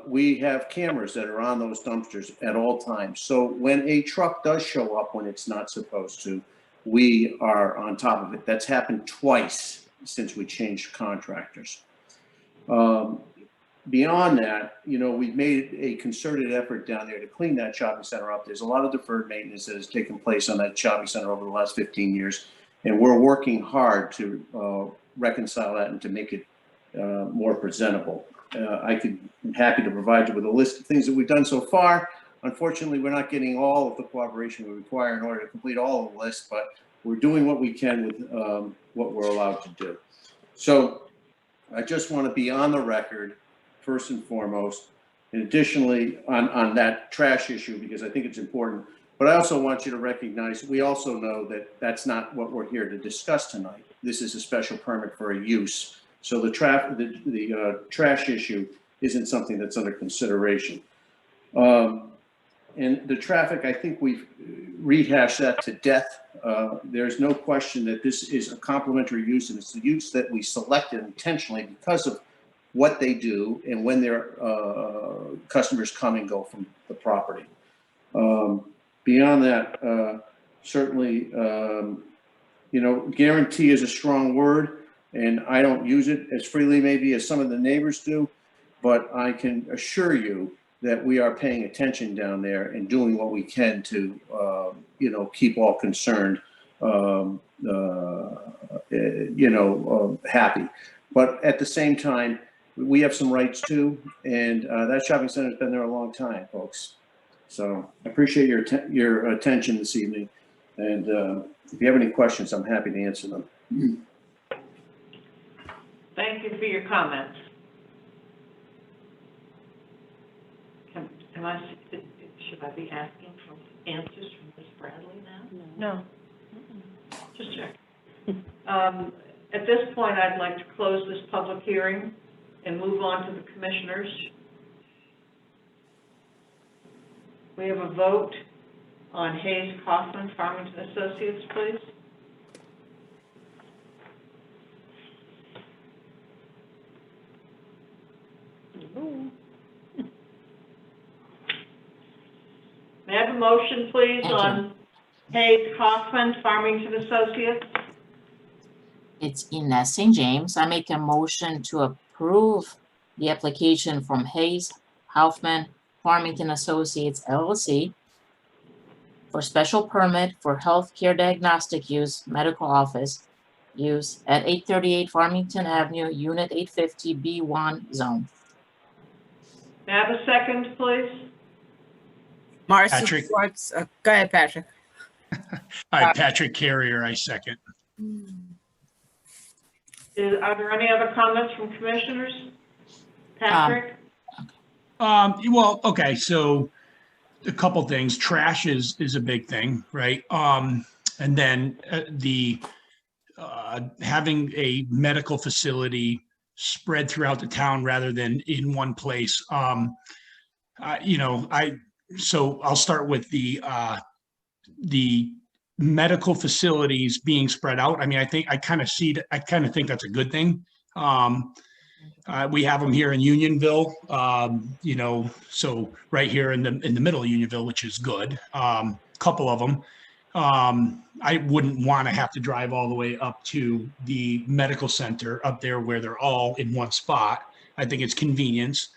we have cameras that are on those dumpsters at all times. So when a truck does show up when it's not supposed to, we are on top of it. That's happened twice since we changed contractors. Beyond that, we've made a concerted effort down there to clean that shopping center up. There's a lot of deferred maintenance that has taken place on that shopping center over the last 15 years. And we're working hard to reconcile that and to make it more presentable. I'm happy to provide you with a list of things that we've done so far. Unfortunately, we're not getting all of the cooperation we require in order to complete all of the list, but we're doing what we can with what we're allowed to do. So I just want to be on the record, first and foremost, and additionally on that trash issue, because I think it's important. But I also want you to recognize, we also know that that's not what we're here to discuss tonight. This is a special permit for a use. So the trash issue isn't something that's under consideration. And the traffic, I think we've rehashed that to death. There's no question that this is a complementary use, and it's the use that we selected intentionally because of what they do and when their customers come and go from the property. Beyond that, certainly, guarantee is a strong word, and I don't use it as freely maybe as some of the neighbors do, but I can assure you that we are paying attention down there and doing what we can to, keep all concerned, happy. But at the same time, we have some rights too, and that shopping center has been there a long time, folks. So I appreciate your attention this evening, and if you have any questions, I'm happy to answer them. Thank you for your comments. Should I be asking for answers from Ms. Bradley now? No. Just check. At this point, I'd like to close this public hearing and move on to the commissioners. We have a vote on Hayes Kaufman Farmington Associates, please. May I have a motion, please, on Hayes Kaufman Farmington Associates? It's Ines St. James. I make a motion to approve the application from Hayes Kaufman Farmington Associates LLC for special permit for healthcare diagnostic use, medical office use at 838 Farmington Avenue, Unit 850 B1 zone. May I have a second, please? Marcy Patrick. Schwartz, go ahead, Patrick. Hi, Patrick Carrier, I second. Are there any other comments from commissioners? Patrick? Well, okay, so a couple things. Trash is a big thing, right? And then having a medical facility spread throughout the town rather than in one place. So I'll start with the medical facilities being spread out. I mean, I kind of think that's a good thing. We have them here in Unionville, so right here in the middle of Unionville, which is good. Couple of them. I wouldn't want to have to drive all the way up to the medical center up there where they're all in one spot. I think it's convenience.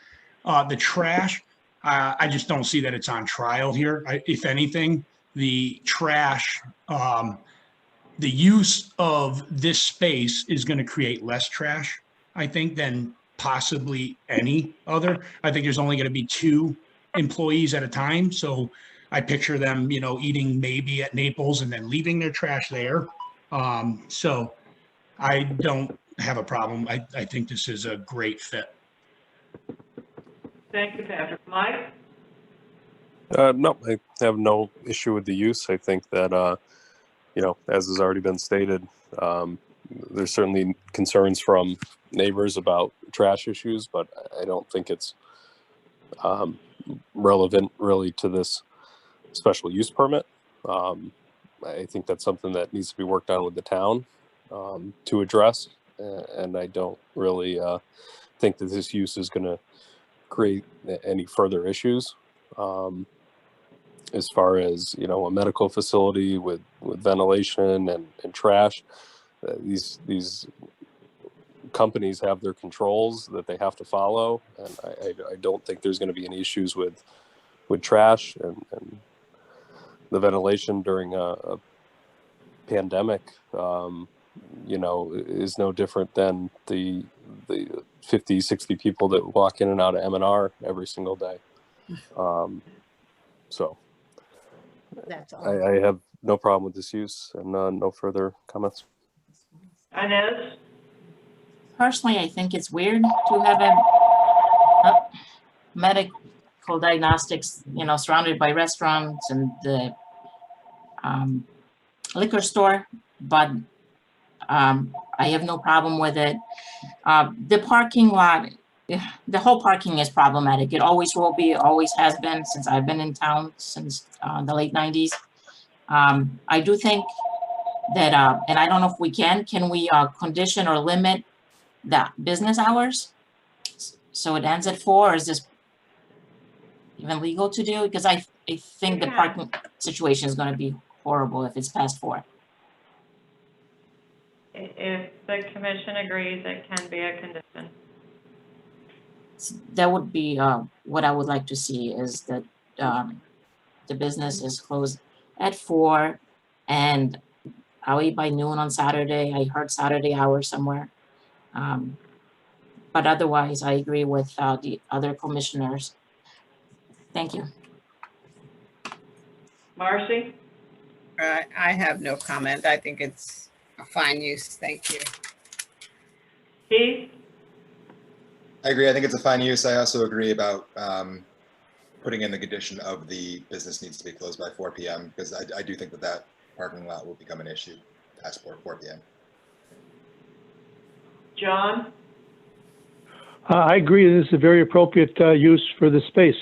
The trash, I just don't see that it's on trial here. If anything, the trash, the use of this space is going to create less trash, I think, than possibly any other. I think there's only going to be 2 employees at a time. So I picture them, eating maybe at Naples and then leaving their trash there. So I don't have a problem. I think this is a great fit. Thank you, Patrick. Mike? No, I have no issue with the use. I think that, as has already been stated, there's certainly concerns from neighbors about trash issues, but I don't think it's relevant really to this special use permit. I think that's something that needs to be worked on with the town to address, and I don't really think that this use is going to create any further issues. As far as, you know, a medical facility with ventilation and trash, these companies have their controls that they have to follow, and I don't think there's going to be any issues with trash and the ventilation during a pandemic. You know, is no different than the 50, 60 people that walk in and out of M&R every single day. So That's all. I have no problem with this use, and no further comments. Inez? Personally, I think it's weird to have a medical diagnostics, you know, surrounded by restaurants and the liquor store, but I have no problem with it. The parking lot, the whole parking is problematic. It always will be, always has been since I've been in town since the late 90s. I do think that, and I don't know if we can we condition or limit the business hours? So it ends at 4, or is this even legal to do? Because I think the parking situation is going to be horrible if it's past 4. If the commission agrees, it can be a condition. That would be what I would like to see, is that the business is closed at 4 and I'll eat by noon on Saturday. I heard Saturday hours somewhere. But otherwise, I agree with the other commissioners. Thank you. Marcy? I have no comment. I think it's a fine use. Thank you. Keith? I agree. I think it's a fine use. I also agree about putting in the condition of the business needs to be closed by 4 p.m. because I do think that parking lot will become an issue past 4 p.m. John? I agree. This is a very appropriate use for the space.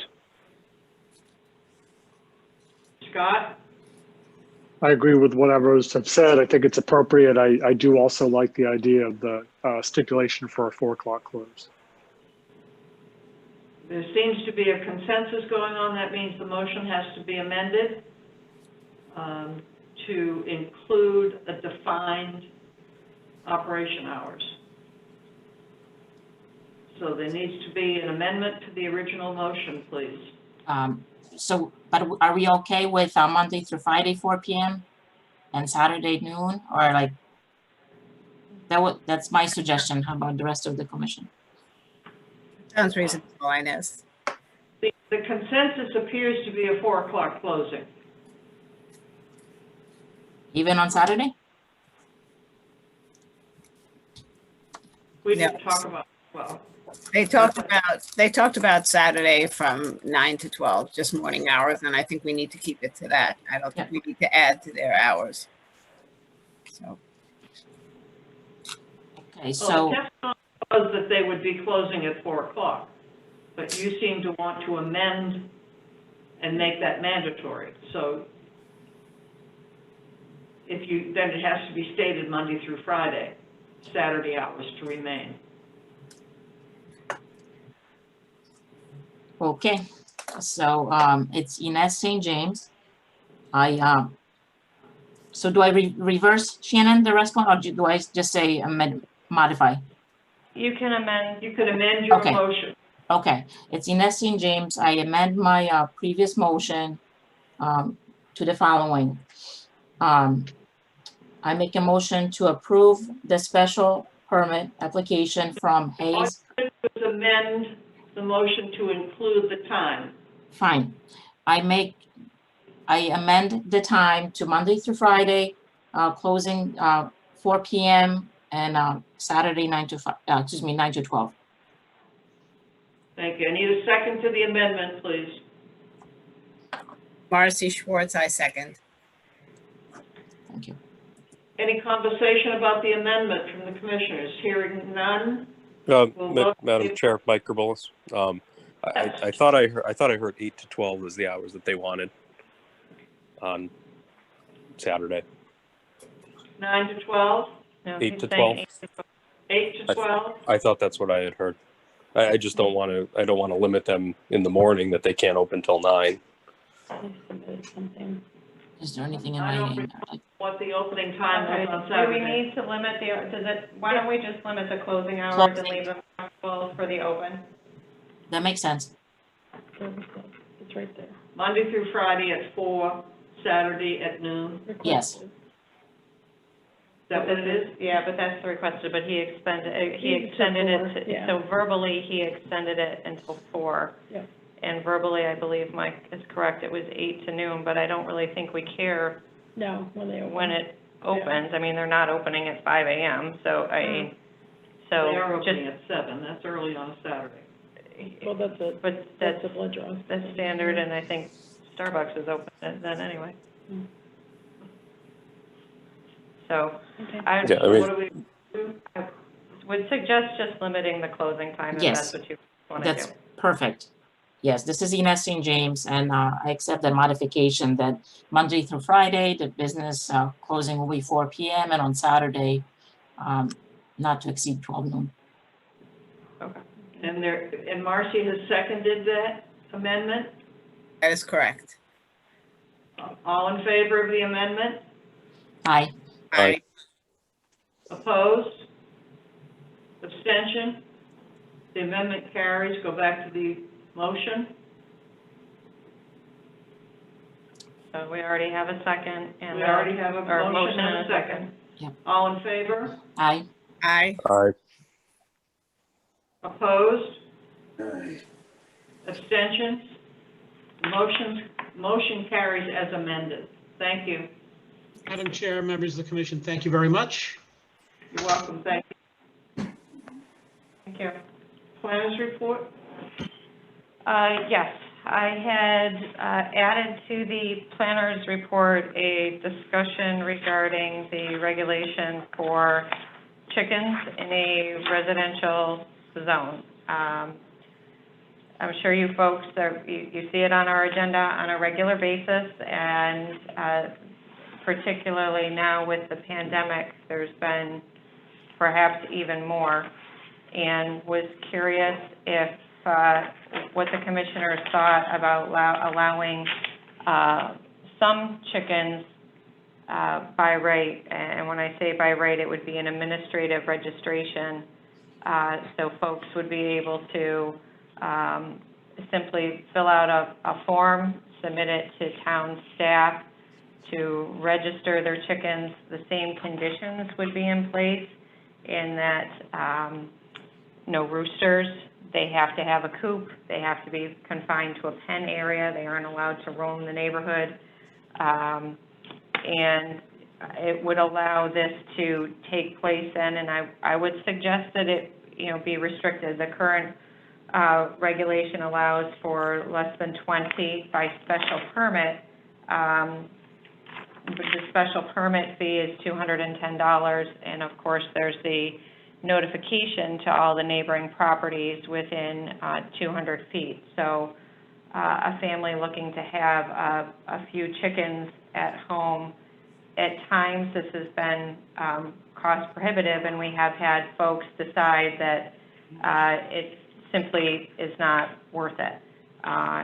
Scott? I agree with what others have said. I think it's appropriate. I do also like the idea of the stipulation for a 4 o'clock close. There seems to be a consensus going on. That means the motion has to be amended to include a defined operation hours. So there needs to be an amendment to the original motion, please. So, but are we okay with Monday through Friday, 4 p.m. and Saturday noon, or like that's my suggestion. How about the rest of the commission? Sounds reasonable, Inez. The consensus appears to be a 4 o'clock closing. Even on Saturday? We didn't talk about, well. They talked about Saturday from 9 to 12, just morning hours, and I think we need to keep it to that. I don't think we need to add to their hours. So. Okay, so. Well, the testimony was that they would be closing at 4 o'clock, but you seem to want to amend and make that mandatory. So then it has to be stated Monday through Friday, Saturday hours to remain. Okay, so it's Inez St. James. So do I reverse, Shannon, the rest one, or do I just say modify? You can amend. You could amend your Okay. motion. Okay, it's Inez St. James. I amend my previous motion to the following. I make a motion to approve the special permit application from Hayes. All you have to do is amend the motion to include the time. Fine. I amend the time to Monday through Friday, closing 4 p.m. and Saturday 9 to 12. Thank you. I need a second to the amendment, please. Marcy Schwartz, I second. Thank you. Any conversation about the amendment from the commissioners? Hearing none? We'll vote. Madam Chair, Mike Gerbolis. I thought I heard 8 to 12 was the hours that they wanted on Saturday. 9 to 12? No, 8 he's to saying 12? 8 to 12? I thought that's what I had heard. I just don't want to. I don't want to limit them in the morning that they can't open till 9. Is there anything in I don't writing? What the opening time Okay, was on do we Saturday. need to limit why don't we just limit the closing hours and Closing. leave them flexible for the open? That makes sense. It's right there. Monday through Friday at 4, Saturday at noon. Is Yes. that what it is? Yeah, but that's requested, but he extended He it, said 4, yeah. so verbally, he extended it until 4. Yep. And verbally, I believe Mike is correct, it was 8 to noon, but I don't really think we care No, when they open. when it opens. I mean, they're not opening at 5 AM, so I mean, They are so opening just, at 7, that's early on a Saturday. Well, that's a, but that's that's, a blood draw. that's standard, and I think Starbucks is open then anyway. Mm. So, Okay. I, Yeah, I mean- What do we do? I would suggest just limiting the closing time if Yes. that's what you want to do. That's perfect. Yes, this is Ines St. James, and I accept the modification that Monday through Friday, the business closing will be 4 PM, and on Saturday, not to exceed 12 noon. Okay. And Marcy has seconded that amendment? That is correct. All in favor of the amendment? Aye. Aye. Opposed? Abstention? The amendment carries. Go back to the motion. So we already have a second and. We already have a or motion and a second. Yep. All in favor? Aye. Aye. Aye. Opposed? Abstentions? Motion carries as amended. Thank you. Madam Chair, members of the commission, thank you very much. You're welcome. Thank you. Thank you. Planners report? Yes, I had added to the planner's report a discussion regarding the regulation for chickens in a residential zone. I'm sure you folks, you see it on our agenda on a regular basis, and particularly now with the pandemic, there's been perhaps even more, and was curious if what the commissioners thought about allowing some chickens by right, and when I say by right, it would be an administrative registration, so folks would be able to simply fill out a form, submit it to town staff to register their chickens. The same conditions would be in place in that no roosters, they have to have a coop, they have to be confined to a pen area, they aren't allowed to roam the neighborhood. And it would allow this to take place then, and I would suggest that it, be restricted. The current regulation allows for less than 20 by special permit. The special permit fee is $210, and of course, there's the notification to all the neighboring properties within 200 feet. So a family looking to have a few chickens at home, at times this has been cost prohibitive, and we have had folks decide that it simply is not worth it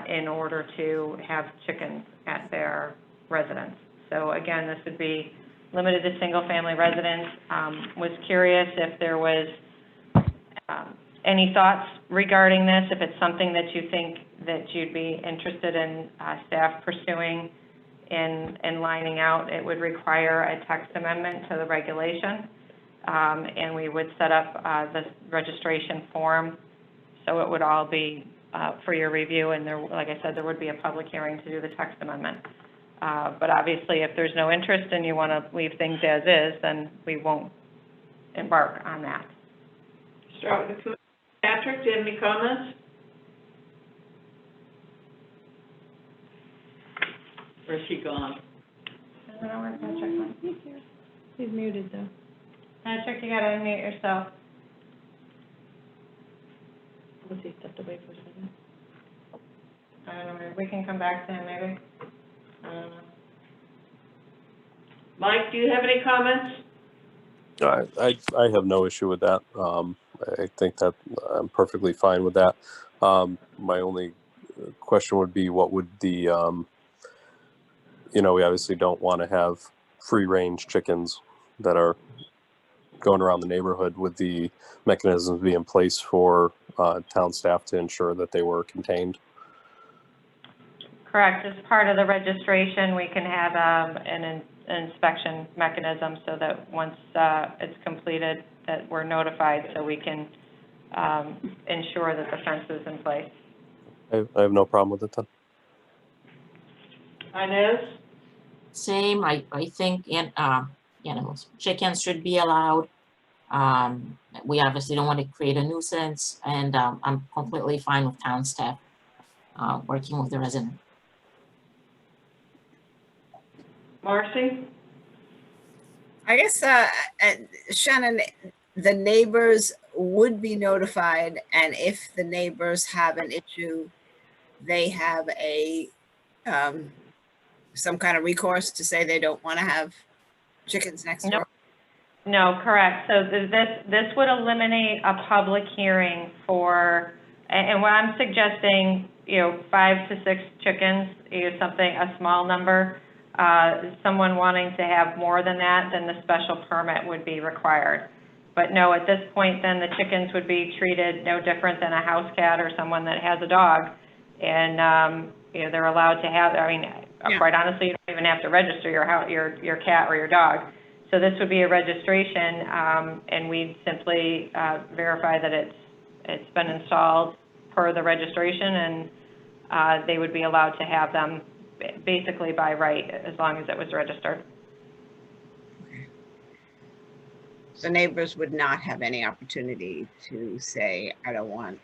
in order to have chickens at their residence. So again, this would be limited to single-family residents. Was curious if there was any thoughts regarding this, if it's something that you think that you'd be interested in staff pursuing in lining out. It would require a text amendment to the regulation, and we would set up the registration form, so it would all be for your review, and there, like I said, there would be a public hearing to do the text amendment. But obviously, if there's no interest and you want to leave things as is, then we won't embark on that. Start with Patrick, do you have any comments? Or is he gone? I don't know where Patrick went. He's muted though. Patrick, you gotta unmute yourself. Unless he stepped away for a second. I don't know, we can come back to him maybe. I don't know. Mike, do you have any comments? I have no issue with that. I think that I'm perfectly fine with that. My only question would be, what would the, we obviously don't want to have free range chickens that are going around the neighborhood. Would the mechanisms be in place for town staff to ensure that they were contained? Correct, as part of the registration, we can have an inspection mechanism so that once it's completed, that we're notified so we can ensure that the fence is in place. I have no problem with it then. Inez? Same, I think animals, chickens should be allowed. We obviously don't want to create a nuisance, and I'm completely fine with town staff working with the resident. Marcy? I guess, Shannon, the neighbors would be notified, and if the neighbors have an issue, they have a, some kind of recourse to say they don't want to have chickens next door? No, correct. So this would eliminate a public hearing for, and what I'm suggesting, 5 to 6 chickens is something, a small number. Someone wanting to have more than that, then the special permit would be required. But no, at this point, then the chickens would be treated no different than a house cat or someone that has a dog. And, they're allowed to have, quite honestly, you don't even have to register your cat or your dog. So this would be a registration, and we'd simply verify that it's been installed per the registration, and they would be allowed to have them basically by right, as long as it was registered. So neighbors would not have any opportunity to say, I don't want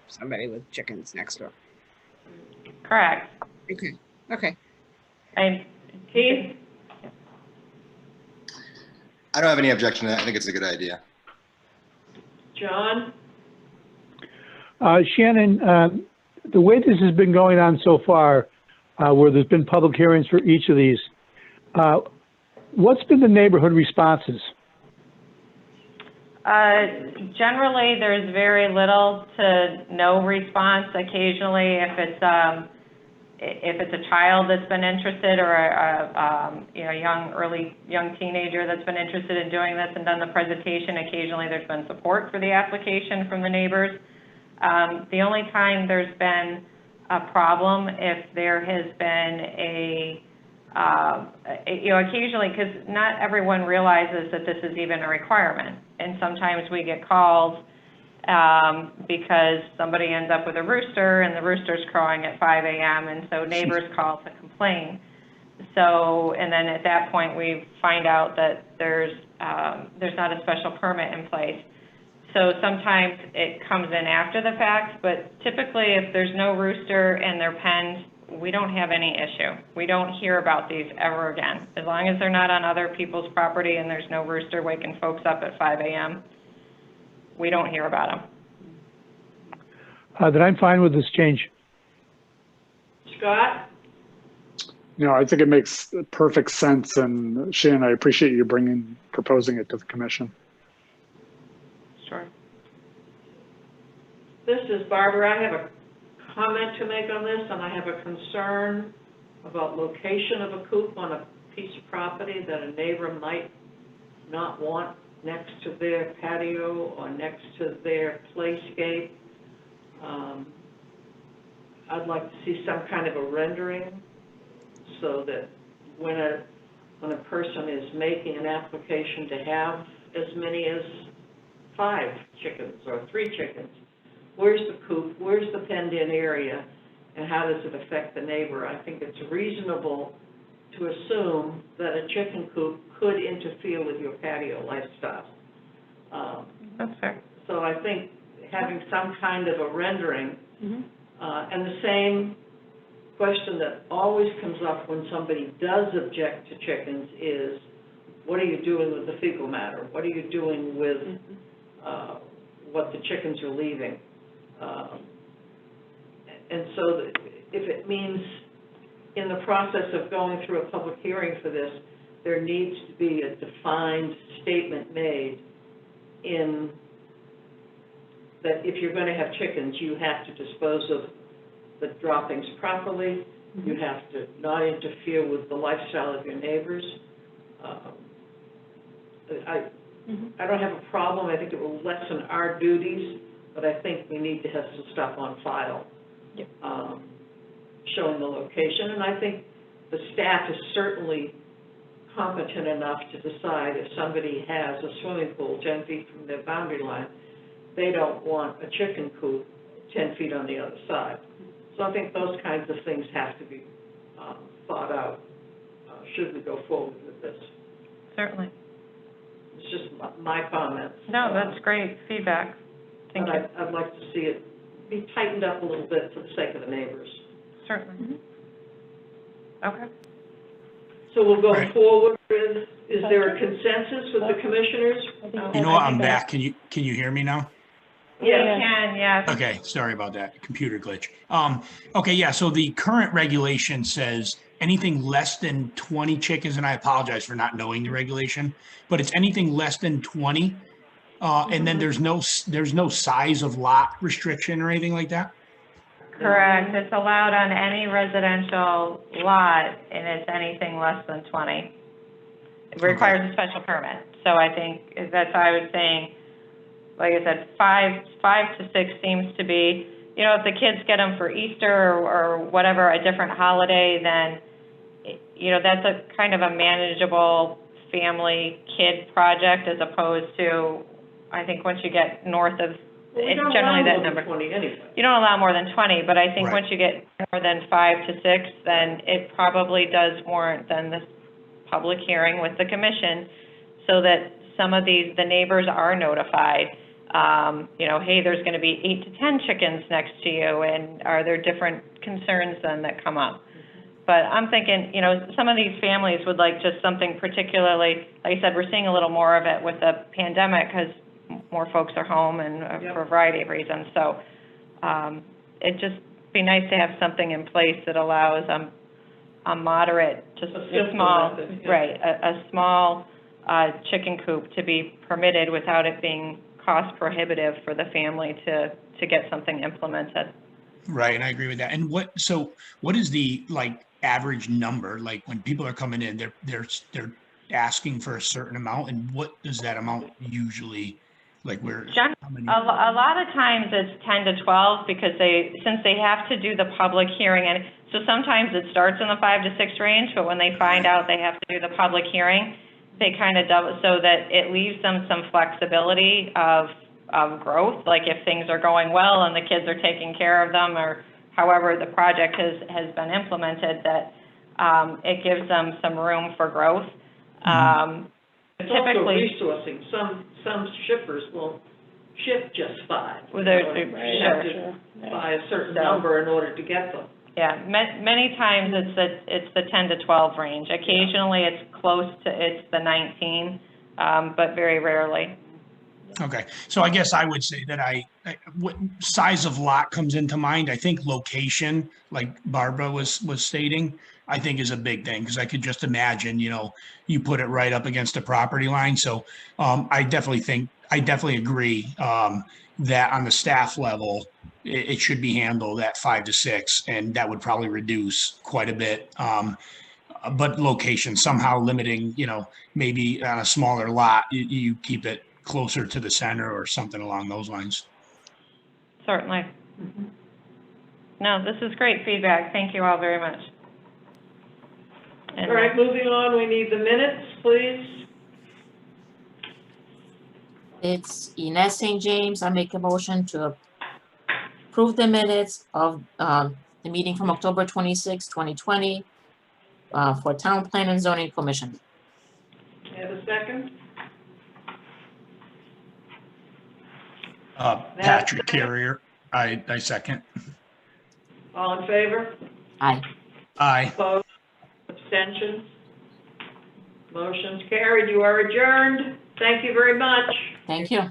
somebody with chickens next door. Correct. Okay. Keith? I don't have any objection to that. I think it's a good idea. John? Shannon, the way this has been going on so far, where there's been public hearings for each of these, what's been the neighborhood responses? Generally, there's very little to no response. Occasionally, if it's a child that's been interested, or a young teenager that's been interested in doing this and done the presentation, occasionally there's been support for the application from the neighbors. The only time there's been a problem if there has been occasionally, because not everyone realizes that this is even a requirement. And sometimes we get calls because somebody ends up with a rooster and the rooster's crowing at 5 a.m. And so neighbors call to complain. So, and then at that point we find out that there's not a special permit in place. So sometimes it comes in after the fact, but typically if there's no rooster and they're penned, we don't have any issue. We don't hear about these ever again. As long as they're not on other people's property and there's no rooster waking folks up at 5 a.m., we don't hear about them. Then I'm fine with this change. Scott? I think it makes perfect sense. And Shannon, I appreciate you proposing it to the commission. Sure. This is Barbara. I have a comment to make on this, and I have a concern about location of a coop on a piece of property that a neighbor might not want next to their patio or next to their playscape. I'd like to see some kind of a rendering so that when a person is making an application to have as many as 5 chickens or 3 chickens, where's the coop, where's the penned-in area, and how does it affect the neighbor? I think it's reasonable to assume that a chicken coop could interfere with your patio lifestyle. That's fair. So I think having some kind of a rendering, and the same question that always comes up when somebody does object to chickens is, what are you doing with the fecal matter? What are you doing with what the chickens are leaving? And so if it means in the process of going through a public hearing for this, there needs to be a defined statement made in that if you're going to have chickens, you have to dispose of the droppings properly. You have to not interfere with the lifestyle of your neighbors. I don't have a problem. I think it will lessen our duties, but I think we need to have some stuff on file showing the location. And I think the staff is certainly competent enough to decide if somebody has a swimming pool 10 feet from their boundary line, they don't want a chicken coop 10 feet on the other side. So I think those kinds of things have to be thought out should we go forward with this. Certainly. It's just my comments. No, that's great feedback. Thank you. I'd like to see it be tightened up a little bit for the sake of the neighbors. Certainly. Okay. So we'll go forward with, is there a consensus with the commissioners? You know what, I'm back. Can you hear me now? Yeah, you can, yes. Okay, sorry about that, computer glitch. Okay, yeah, so the current regulation says anything less than 20 chickens, and I apologize for not knowing the regulation, but it's anything less than 20. And then there's no size of lot restriction or anything like that? Correct. It's allowed on any residential lot, and it's anything less than 20. It requires a special permit. So I think that's why I was saying, like I said, 5 to 6 seems to be, you know, if the kids get them for Easter or whatever, a different holiday, then, you know, that's a kind of a manageable family kid project as opposed to, I think once you get north of, it's generally that number. 20 anyway. You don't allow more than 20, but I think Right. once you get more than 5 to 6, then it probably does warrant then this public hearing with the commission so that some of the neighbors are notified. You know, hey, there's going to be 8 to 10 chickens next to you, and are there different concerns then that come up? But I'm thinking, you know, some of these families would like just something particularly, like I said, we're seeing a little more of it with the pandemic because more folks are home and for a variety of reasons. So it'd just be nice to have something in place that allows a moderate to small, method, yeah. right, a small chicken coop to be permitted without it being cost prohibitive for the family to get something implemented. Right, and I agree with that. And what is the average number? Like when people are coming in, they're asking for a certain amount, and what does that amount usually how many? A lot of times it's 10 to 12 because since they have to do the public hearing, and so sometimes it starts in the 5 to 6 range, but when they find out they have to do the public hearing, they kind of double, so that it leaves them some flexibility of growth. Like if things are going well and the kids are taking care of them, or however the project has been implemented, that it gives them some room for growth. It's Typically, also resourcing. Some shippers will ship just 5. Well, You have to buy a certain number in order to get them. yeah, many times it's the 10 to 12 range. Occasionally it's close to the 19, but very rarely. Okay, so I guess I would say that what size of lot comes into mind. I think location, like Barbara was stating, I think is a big thing, because I could just imagine, you know, you put it right up against a property line. So I definitely agree that on the staff level, it should be handled at 5 to 6, and that would probably reduce quite a bit. But location, somehow limiting, you know, maybe on a smaller lot, you keep it closer to the center or something along those lines. Certainly. No, this is great feedback. Thank you all very much. All right, moving on, we need the minutes, please. It's Ines St. James. I make a motion to approve the minutes of the meeting from October 26, 2020 for Town Plan and Zoning Commission. May I have a second? Patrick Carrier, I second. All in favor? Aye. Aye. Opposed? Abstentions? Motion's carried. You are adjourned. Thank you very much. Thank you.